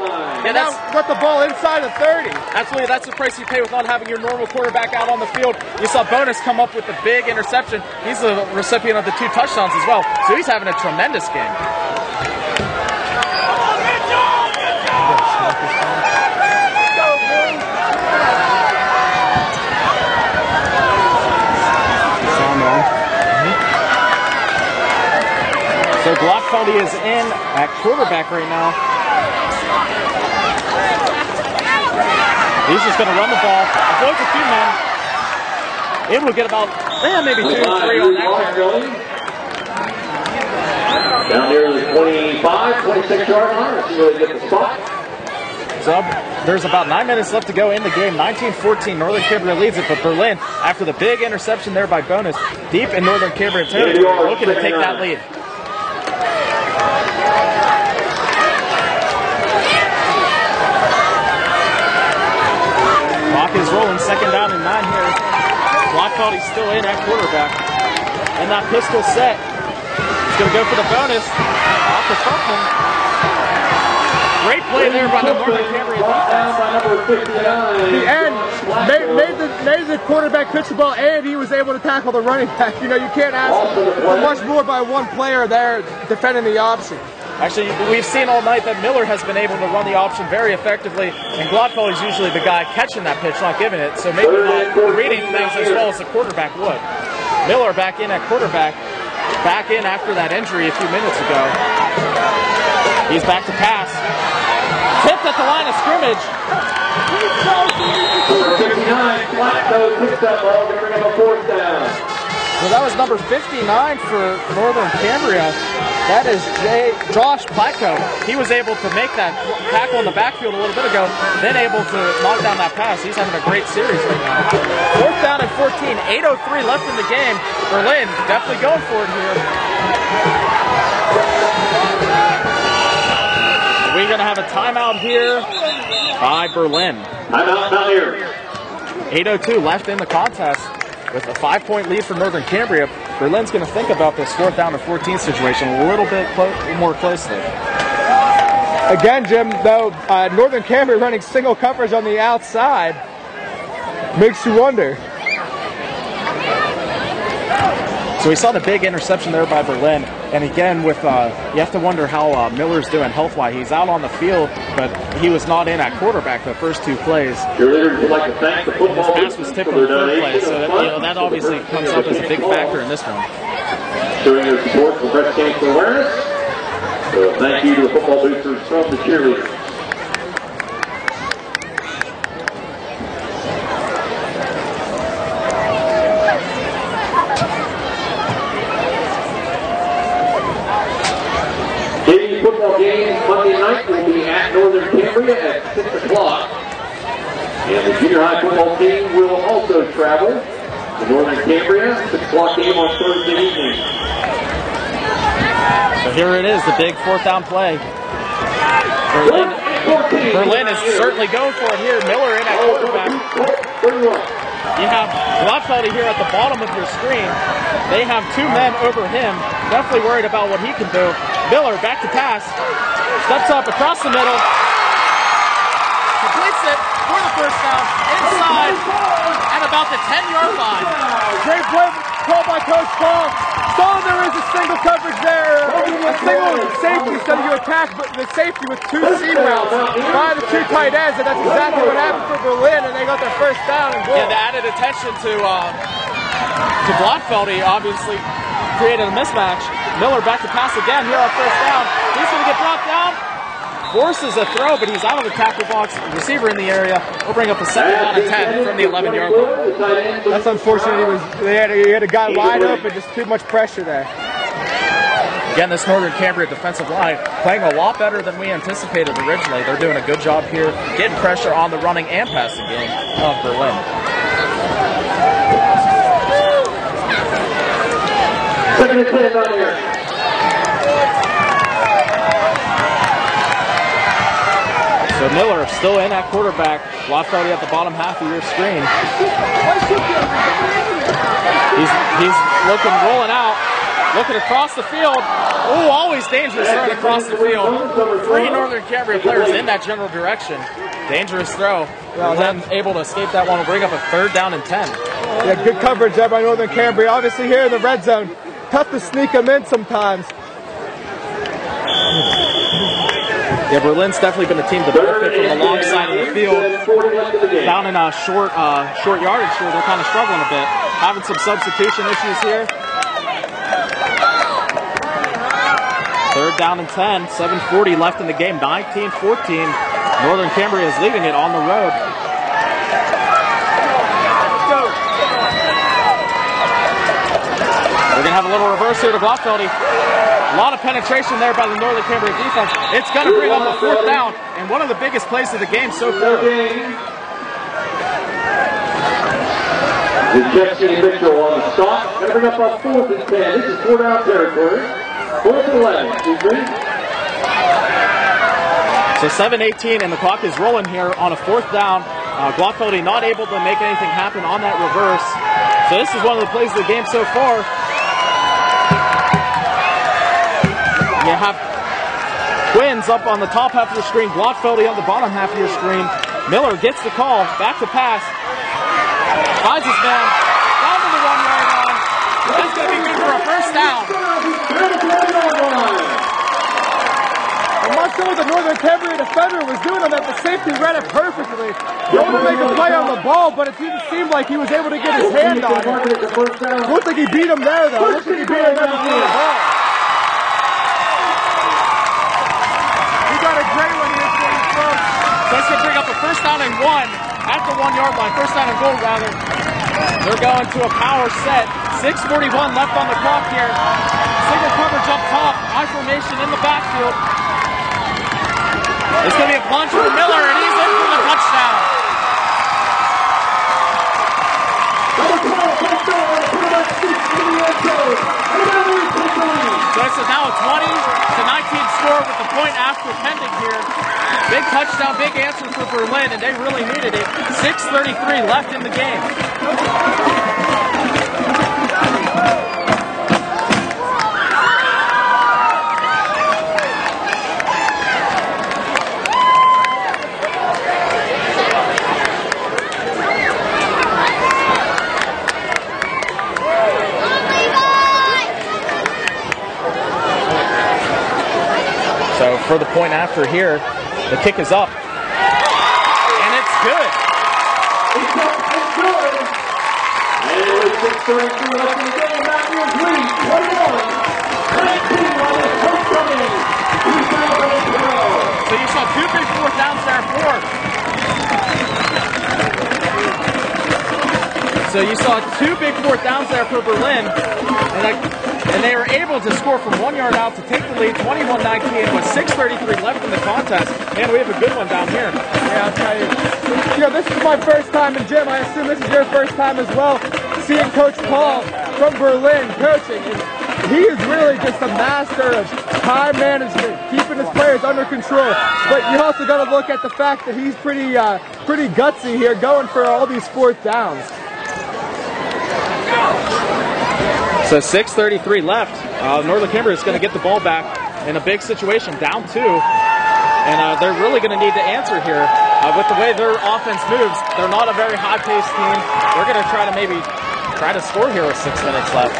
And that got the ball inside of 30. Absolutely, that's the price you pay with not having your normal quarterback out on the field. You saw Bonus come up with the big interception. He's the recipient of the 2 touchdowns as well. So he's having a tremendous game. So Glockfeldy is in at quarterback right now. He's just going to run the ball. Avoids a few men. Able to get about, maybe 2 or 3 on that carry. Down near the 25, 26-yard line. Let's see where they get the spot. So There's about 9 minutes left to go in the game. 19-14, Northern Cambria leads it, but Berlin, after the big interception there by Bonus, deep in Northern Cambria territory, looking to take that lead. Clock is rolling, 2nd down and 9 here. Blockfeldy's still in at quarterback. And that pistol set. He's going to go for the bonus. Off to Funkman. Great play there by the Northern Cambria defense. The end made the quarterback pitch the ball, and he was able to tackle the running back. You know, you can't ask for much more by one player there defending the option. Actually, we've seen all night that Miller has been able to run the option very effectively, and Blockfeldy's usually the guy catching that pitch, not giving it, so maybe not reading things as well as the quarterback would. Miller back in at quarterback, back in after that injury a few minutes ago. He's back to pass. Tipped at the line of scrimmage. Number 59, Flacco picks that ball to bring up a 4th down. Well, that was number 59 for Northern Cambria. That is Josh Platko. He was able to make that tackle in the backfield a little bit ago, then able to knock down that pass. He's having a great series right now. 4th down and 14, 8:03 left in the game. Berlin definitely going for it here. We're going to have a timeout here by Berlin. Timeout down here. 8:02 left in the contest. With a 5-point lead for Northern Cambria, Berlin's going to think about this 4th down and 14 situation a little bit more closely. Again, Jim, though, Northern Cambria running single coverage on the outside makes you wonder. So we saw the big interception there by Berlin, and again, with you have to wonder how Miller's doing health-wise. He's out on the field, but he was not in at quarterback the first 2 plays. Your leaders would like to thank the football His pass was tipped on the 3rd play, so that obviously comes up as a big factor in this one. Showing your support for breast cancer awareness. So thank you to the football boosters from the cheerleaders. Football game Monday night will be at Northern Cambria at 6 o'clock. And the junior high football team will also travel to Northern Cambria, 6 o'clock game on Thursday evening. So here it is, the big 4th down play. Berlin is certainly going for it here. Miller in at quarterback. You have Blockfeldy here at the bottom of your screen. They have 2 men over him. Definitely worried about what he can do. Miller back to pass. Steps up across the middle. Completes it for the 1st down. Inside at about the 10-yard line. Great play called by Coach Paul. So there is a single coverage there. A single safety, so you attack the safety with 2 seam routes by the 2 tight ends, and that's exactly what happened for Berlin, and they got their 1st down and goal. Yeah, the added attention to Blockfeldy obviously created a mismatch. Miller back to pass again here on 1st down. He's going to get dropped down. Forces a throw, but he's out of the tackle box. Receiver in the area. We'll bring up a 2nd down and 10 from the 11-yard line. That's unfortunate. He had a guy wide open, just too much pressure there. Again, this Northern Cambria defensive line playing a lot better than we anticipated originally. They're doing a good job here, getting pressure on the running and passing game of Berlin. Second and 10 on here. So Miller still in at quarterback. Blockfeldy at the bottom half of your screen. He's looking, rolling out, looking across the field. Oh, always dangerous throwing across the field. 3 Northern Cambria players in that general direction. Dangerous throw. Well, then able to escape that one will bring up a 3rd down and 10. Yeah, good coverage there by Northern Cambria. Obviously here in the red zone, tough to sneak them in sometimes. Yeah, Berlin's definitely been a team to benefit from the long side of the field. Down in a short yardage here, they're kind of struggling a bit. Having some substitution issues here. 3rd down and 10, 7:40 left in the game, 19-14. Northern Cambria is leading it on the road. We're going to have a little reverse here to Blockfeldy. A lot of penetration there by the Northern Cambria defense. It's going to bring up a 4th down, and one of the biggest plays of the game so far. The Jesse Mitchell on the stop. Going to bring up a 4th and 10. This is 4th down territory. 4th and 11. Excuse me. So 7:18, and the clock is rolling here on a 4th down. Glockfeldy not able to make anything happen on that reverse. So this is one of the plays of the game so far. You have Twins up on the top half of the screen, Glockfeldy on the bottom half of your screen. Miller gets the call, back to pass. Finds his man, down to the 1-yard line. That's going to be good for a 1st down. I'm not sure what the Northern Cambria defender was doing on that. The safety read it perfectly. Going to make a play on the ball, but it didn't seem like he was able to get his hand on it. Looked like he beat him there, though. Looked like he beat him there before the ball. He got a great one here for his throw. So that's going to bring up a 1st down and 1 at the 1-yard line. 1st down and goal, rather. They're going to a power set. 6:41 left on the clock here. Single coverage up top. I formation in the backfield. It's going to be a plunge for Miller, and he's in for the touchdown. So this is now a 20-19 score with the point after pending here. Big touchdown, big answer for Berlin, and they really needed it. 6:33 left in the game. So for the point after here, the kick is up. And it's good. It's up and good. And it was 6:32 left in the game. Back here, 21. 19 on this homecoming. 2012. So you saw 2 big 4th downs there for. So you saw 2 big 4th downs there for Berlin. And they were able to score from 1 yard out to take the lead, 21-19, with 6:33 left in the contest. Man, we have a good one down here. Yeah, I'll tell you. You know, this is my first time in gym. I assume this is your first time as well, seeing Coach Paul from Berlin coaching. And he is really just a master of time management, keeping his players under control. But you also got to look at the fact that he's pretty gutsy here, going for all these 4th downs. So 6:33 left. Northern Cambria is going to get the ball back in a big situation, down 2. And they're really going to need to answer here. With the way their offense moves, they're not a very high-paced team. They're going to try to score here with 6 minutes left.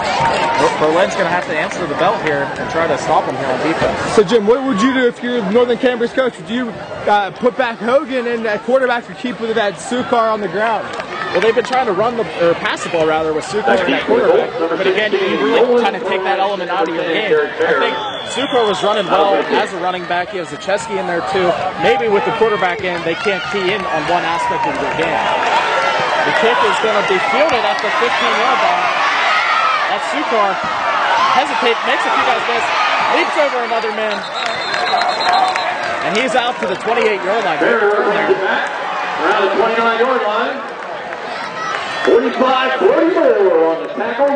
Berlin's going to have to answer the bell here and try to stop them here on defense. So, Jim, what would you do if you're Northern Cambria's coach? Would you put back Hogan and at quarterback or keep with that Sukar on the ground? Well, they've been trying to pass the ball rather with Sukar and that quarterback. But again, you really kind of take that element out of your game. I think Sukar was running well as a running back. He has Zacheski in there too. Maybe with the quarterback in, they can't key in on one aspect of their game. The kick is going to be fielded at the 15-yard line. That's Sukar. Hesitates, makes a few guys miss, leaps over another man. And he's out to the 28-yard line. Around the 29-yard line. 45-44 on the tackle.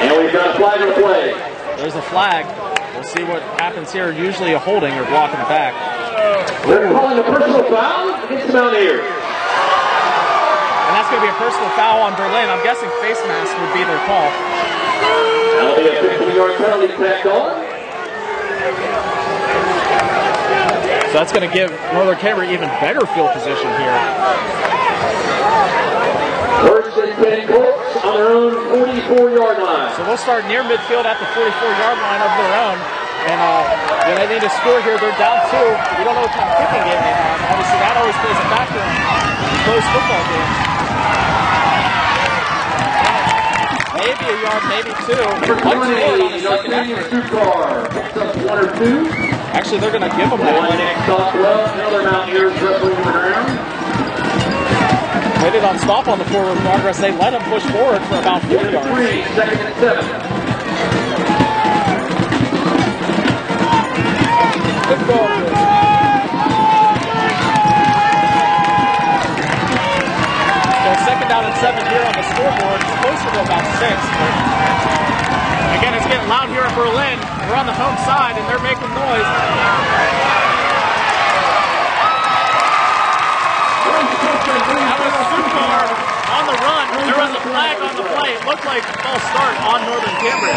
And we've got a flag on the play. There's a flag. We'll see what happens here. Usually a holding or blocking back. They're calling a personal foul against the Mountaineers. And that's going to be a personal foul on Berlin. I'm guessing face mask would be their call. That'll be a 15-yard penalty tacked on. So that's going to give Northern Cambria even better field position here. First and 10 Colts on their own 44-yard line. So we'll start near midfield at the 44-yard line of their own. And they need to score here. They're down 2. We don't know what kind of kicking game they have. Obviously, that always plays a factor in close football games. Maybe a yard, maybe 2. One yard on the second effort. Actually, they're going to give them that. Another Mountaineers wrestling around. They did not stop on the forward progress. They let them push forward for about 4 yards. 2nd and 7. Good ball. So 2nd down and 7 here on the scoreboard. It's closer to about 6. But again, it's getting loud here in Berlin. We're on the home side and they're making noise. That was Sukar on the run. There was a flag on the play. It looked like a false start on Northern Cambria.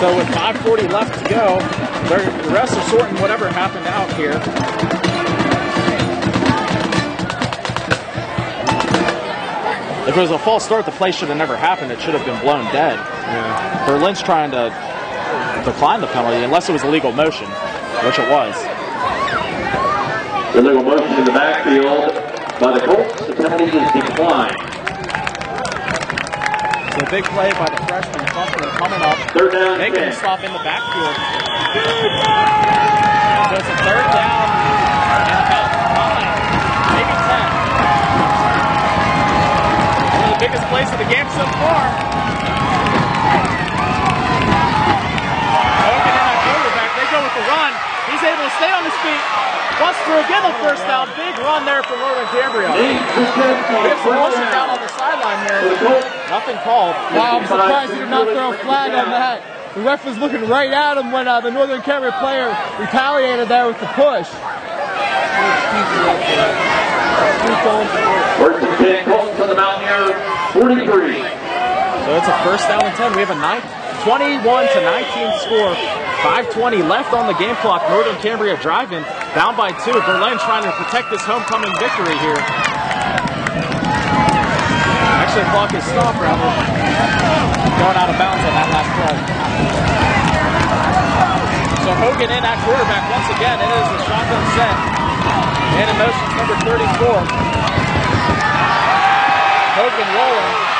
So with 5:40 left to go, the refs are sorting whatever happened out here. If it was a false start, the play should have never happened. It should have been blown dead. Yeah. Berlin's trying to decline the penalty, unless it was illegal motion, which it was. Illegal motion in the backfield by the Colts. The penalty is declined. So a big play by the freshman Buffalo coming up, 3rd down, making a 10. stop in the backfield. So it's a 3rd down and about 9, maybe 10. One of the biggest plays of the game so far. Hogan in at quarterback, they go with the run. He's able to stay on his feet. Busts through again the 1st down. Big run there for Northern Cambria. Gives the motion down on the sideline here. Nothing called. Wow, I'm surprised he did not throw a flag on that. The ref was looking right at him when the Northern Cambria player retaliated there with the push. 1st and 10, Colts on the Mountaineer, 43. So it's a 1st down and 10. We have a 21-19 score. 5:20 left on the game clock. Northern Cambria driving, down by 2. Berlin trying to protect this homecoming victory here. Actually, the clock is stopped, rather. Going out of bounds on that last play. So Hogan in at quarterback once again. It is a shotgun set. And in motion number 34. Hogan rolling.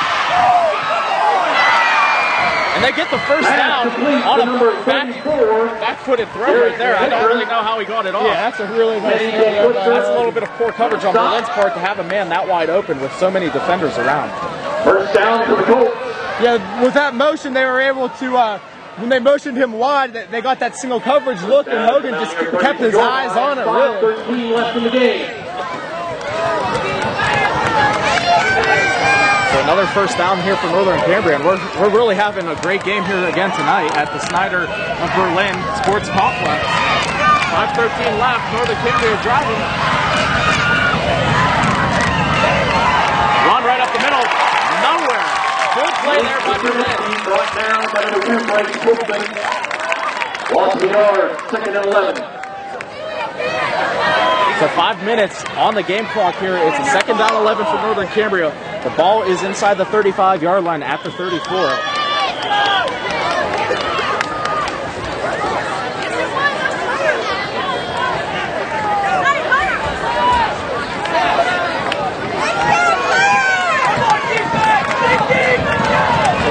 And they get the 1st down on a back-footed throw right there. I don't really know how he got it off. Yeah, that's a really nice throw. That's a little bit of poor coverage on Berlin's part to have a man that wide open with so many defenders around. 1st down for the Colts. Yeah, with that motion, they were able to, when they motioned him wide, they got that single coverage look, and Hogan just kept his eyes on it, really. 5:13 left in the game. So another 1st down here for Northern Cambria, and we're really having a great game here again tonight at the Snyder of Berlin Sports Complex. 5:13 left, Northern Cambria driving. Run right up the middle, nowhere. Good play there by Berlin. Brought down by the Wimbright Cookman. Lost the yard, 2nd and 11. So 5 minutes on the game clock here. It's a 2nd down 11 for Northern Cambria. The ball is inside the 35-yard line at the 34. So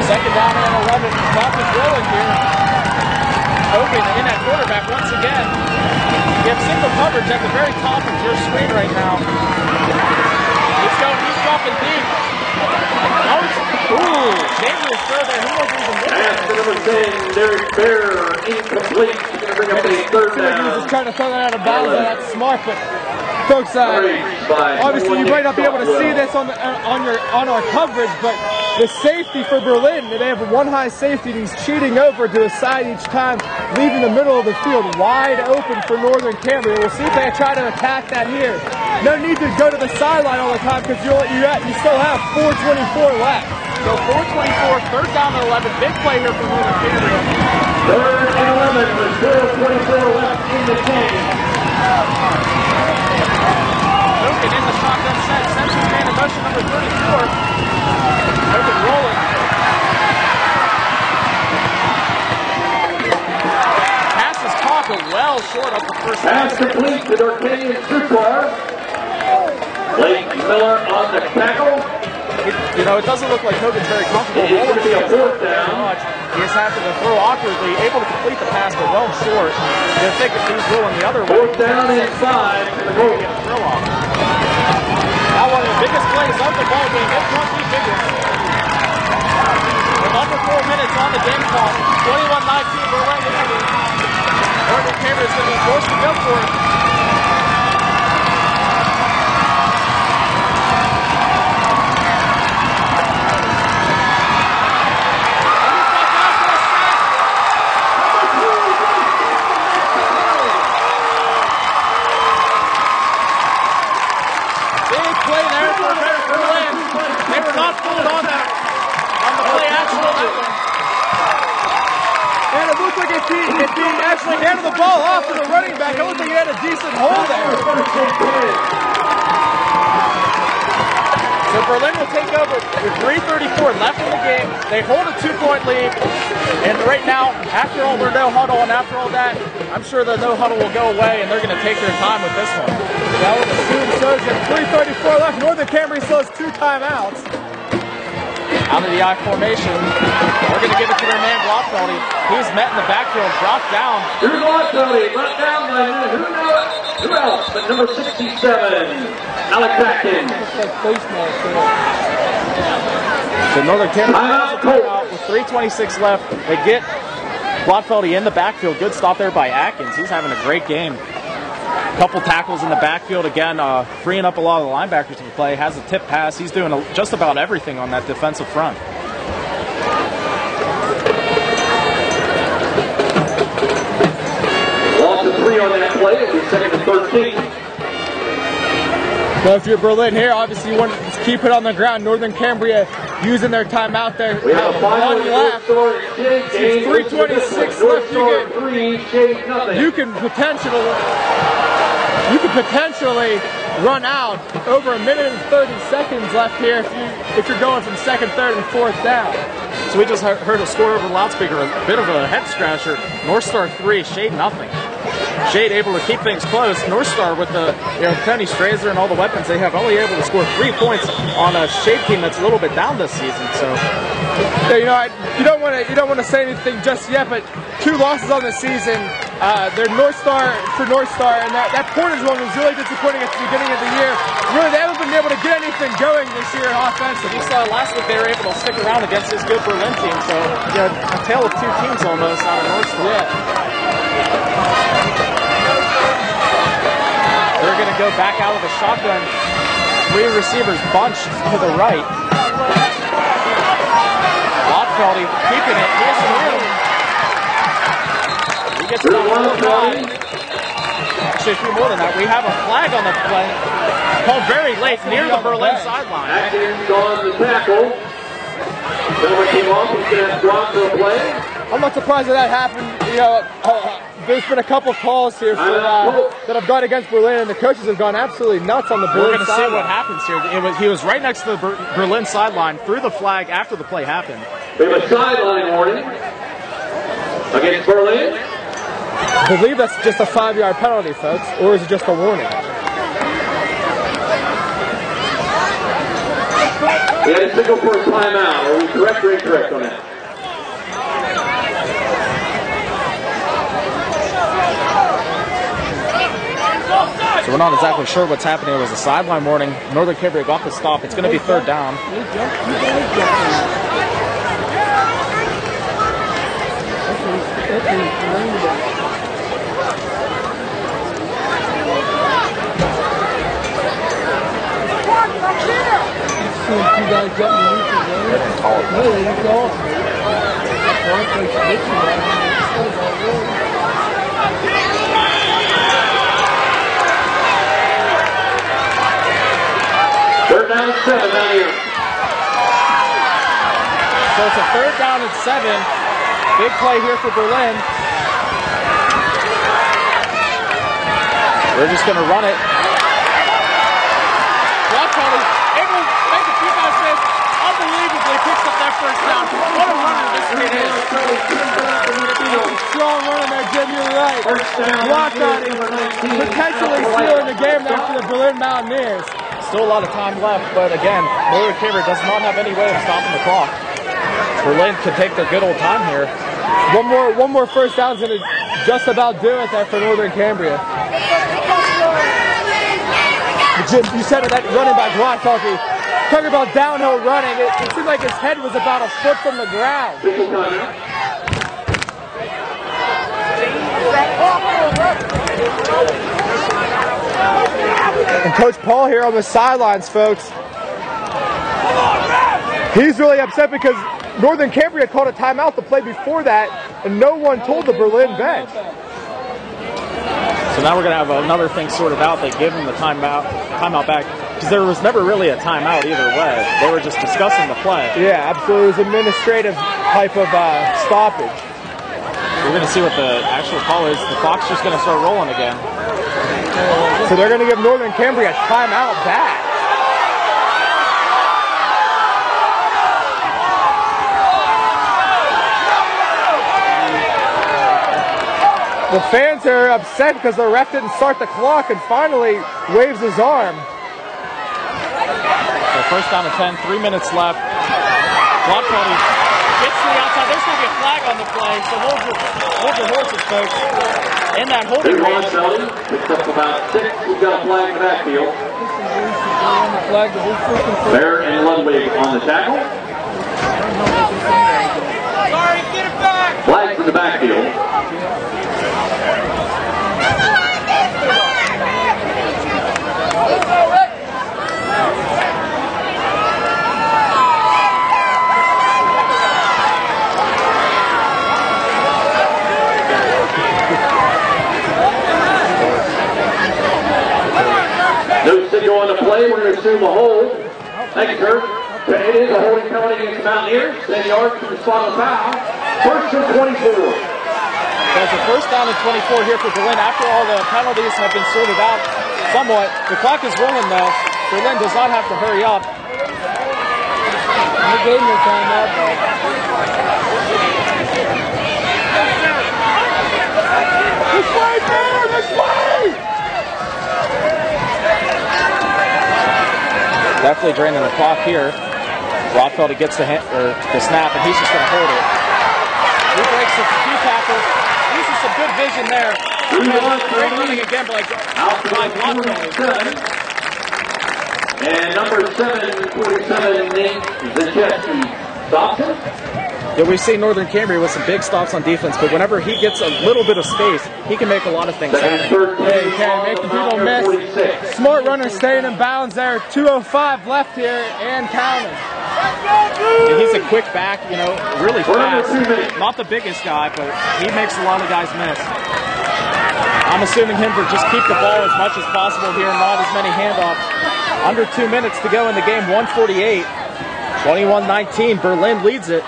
2nd down and 11. Clock is rolling here. Hogan in at quarterback once again. You have single coverage at the very top of your screen right now. He's dropping deep. Ooh, dangerous throw there. Who wasn't even looking at Pass to number 10, Derek Bear, incomplete. He's going to bring up a 3rd He was down. just trying to throw that out of bounds. That's smart, but folks, obviously you might not be able to see this on our coverage, but the safety for Berlin, they have one high safety, and he's cheating over to the side each time, leaving the middle of the field wide open for Northern Cambria. We'll see if they try to attack that here. No need to go to the sideline all the time because you still have 4:24 left. So 4:24, 3rd down and 11. Big play here for Northern Cambria. 3rd and 11 with 4:24 left in the game. Hogan in the shotgun set. Sends his man in motion number 34. Hogan rolling. Pass is caught well short of the 1st down. Pass complete to Dorcanian Sukar. Blake Miller on the tackle. you know, it doesn't look like Hogan's very comfortable rolling the field very much. He's having to throw awkwardly, able to complete the pass, but well short. You think if he's rolling the other way, fourth down inside. Get a throw off. Now one of the biggest plays of the ball game. It must be bigger. With under 4 minutes on the game clock, 21-19, Berlin leading. Northern Cambria is going to be forced to go for it. If he actually handed the ball off to the running back, I don't think he had a decent hold there. So Berlin will take over with 3:34 left in the game. They hold a 2-point lead. And right now, after all their no huddle and after all that, I'm sure the no huddle will go away and they're going to take their time with this one. That would assume so. At 3:34 left, Northern Cambria still has 2 timeouts. Out of the I formation. They're going to give it to their man Blockfeldy. He's met in the backfield, dropped down. Here's Blockfeldy, let down by who else but number 67, Alex Atkins. So Northern Cambria with 3:26 left. They get Blockfeldy in the backfield. Good stop there by Atkins. He's having a great game. Couple tackles in the backfield again, freeing up a lot of the linebackers to play. Has a tip pass. He's doing just about everything on that defensive front. Loss of 3 on that play. It'll be second and 13. So if you're Berlin here, obviously you want to keep it on the ground. Northern Cambria using their timeout there. We have a final left. It's 3:26 left. You can potentially run out over 1 minute and 30 seconds left here if you're going from second, third, and fourth down. So we just heard a score over the loudspeaker, a bit of a head scratcher. North Star 3, Shade nothing. Shade able to keep things close. North Star with the Tony Strazer and all the weapons they have, only able to score 3 points on a Shade team that's a little bit down this season. So yeah, you don't want to say anything just yet, but 2 losses on the season. They're North Star, and that Portage one was really disappointing at the beginning of the year. Really, they haven't been able to get anything going this year offensively. You saw last week they were able to stick around against this good Berlin team, so a tale of 2 teams almost out of North Star. Yeah. They're going to go back out of the shotgun. 3 receivers bunched to the right. Blockfeldy keeping it. He has some room. He gets it on the line. Actually, a few more than that. We have a flag on the play. Called very late near the Berlin sideline. Atkins on the tackle. Gentleman came off. He's going to drop for a play. I'm not surprised that happened. There's been a couple of calls here that have gone against Berlin, and the coaches have gone absolutely nuts on the Berlin sideline. We're going to see what happens here. He was right next to the Berlin sideline, threw the flag after the play happened. We have a sideline warning against Berlin. I believe that's just a 5-yard penalty, folks, or is it just a warning? We had a signal for a timeout. Are we correct or incorrect on that? So we're not exactly sure what's happening. It was a sideline warning. Northern Cambria got the stop. It's going to be 3rd down. Third down and 7 down here. So it's a 3rd down and 7. Big play here for Berlin. We're just going to run it. Blockfeldy able to make a few assists. Unbelievably picks up that 1st down. What a runner this kid is. Strong runner there, Jim, you're right. Blockfeldy potentially stealing the game there for the Berlin Mountaineers. Still a lot of time left, but again, Northern Cambria does not have any way of stopping the clock. Berlin could take their good old time here. One more first down's going to just about do it there for Northern Cambria. Jim, you said that running back Gladfelke, talking about downhill running, it seemed like his head was about a foot from the ground. And Coach Paul here on the sidelines, folks. He's really upset because Northern Cambria called a timeout the play before that, and no one told the Berlin bench. So now we're going to have another thing sorted out. They give him the timeout back, because there was never really a timeout either way. They were just discussing the play. Yeah, absolutely. It was administrative type of stoppage. We're going to see what the actual call is. The clock's just going to start rolling again. So they're going to give Northern Cambria a timeout back. The fans are upset because the ref didn't start the clock and finally waves his arm. So first down and 10, 3 minutes left. Gladfelke gets to the outside. There's going to be a flag on the play, so hold your horses, folks. In that holding range. Picks up about 6. We've got a flag in the backfield. Bear and Ludwig on the tackle. Sorry, get it back! Flags in the backfield. No signal on the play. We're going to assume a hold. Thank you, sir. It is a holding penalty against the Mountaineers. 10 yards to the spot of foul. First and 24. There's a first down and 24 here for Berlin. After all the penalties have been sorted out somewhat, the clock is rolling though. Berlin does not have to hurry up. You gave me a timeout, though. This way, man! This way! Definitely draining the clock here. Gladfelke gets the snap, and he's just going to hold it. He breaks a few tackles. Uses some good vision there. Great running again by Gladfelke. And number 747, Nate Zacheski stops him. Yeah, we've seen Northern Cambria with some big stops on defense, but whenever he gets a little bit of space, he can make a lot of things happen. Yeah, he can, making people miss. Smart runner staying in bounds there. 2:05 left here and counting. Yeah, he's a quick back, you know, really fast. Not the biggest guy, but he makes a lot of guys miss. I'm assuming him to just keep the ball as much as possible here, not as many handoffs. Under 2 minutes to go in the game, 1:48. 21-19, Berlin leads it.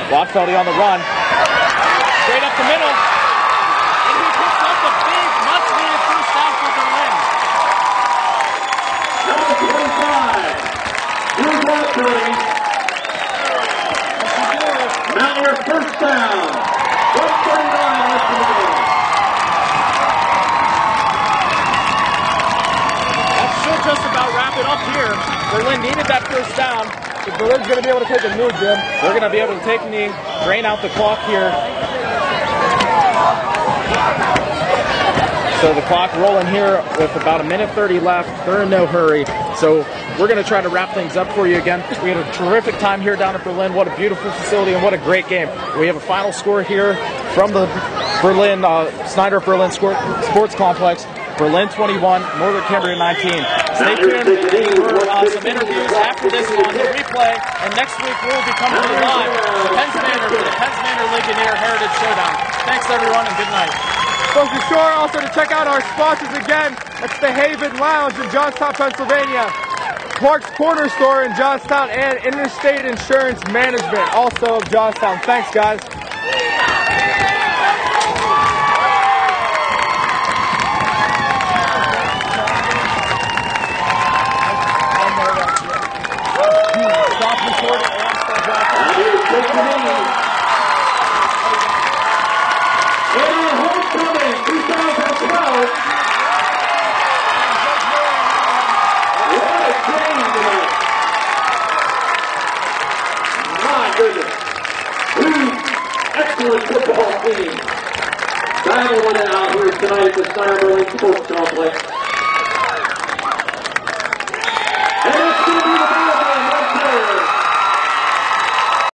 Gladfelke on the run. Straight up the middle. And he picks up the big, much-needed first down for Berlin. Number 25, Drew Gladfelke. Mountaineer first down. 1:39 left in the game. That should just about wrap it up here. Berlin needed that first down. If Berlin's going to be able to take a knee, Jim. They're going to be able to take a knee, drain out the clock here. So the clock rolling here with about 1:30 left. They're in no hurry. So we're going to try to wrap things up for you again. We had a terrific time here down at Berlin. What a beautiful facility and what a great game. We have a final score here from the Berlin, Snyder Berlin Sports Complex. Berlin 21, Northern Cambria 19. Stay tuned for some interviews after this on the replay. And next week we'll be coming to you live to Penns Manor for the Penns Manor Legionnaire Heritage Showdown. Thanks everyone and good night. So be sure also to check out our sponsors again. That's the Haven Lounge in Johnstown, Pennsylvania. Clark's Corner Store in Johnstown and Interstate Insurance Management, also of Johnstown. Thanks, guys. Homecoming 2012. What a rivalry out here tonight at the Steiner Building Sports Complex.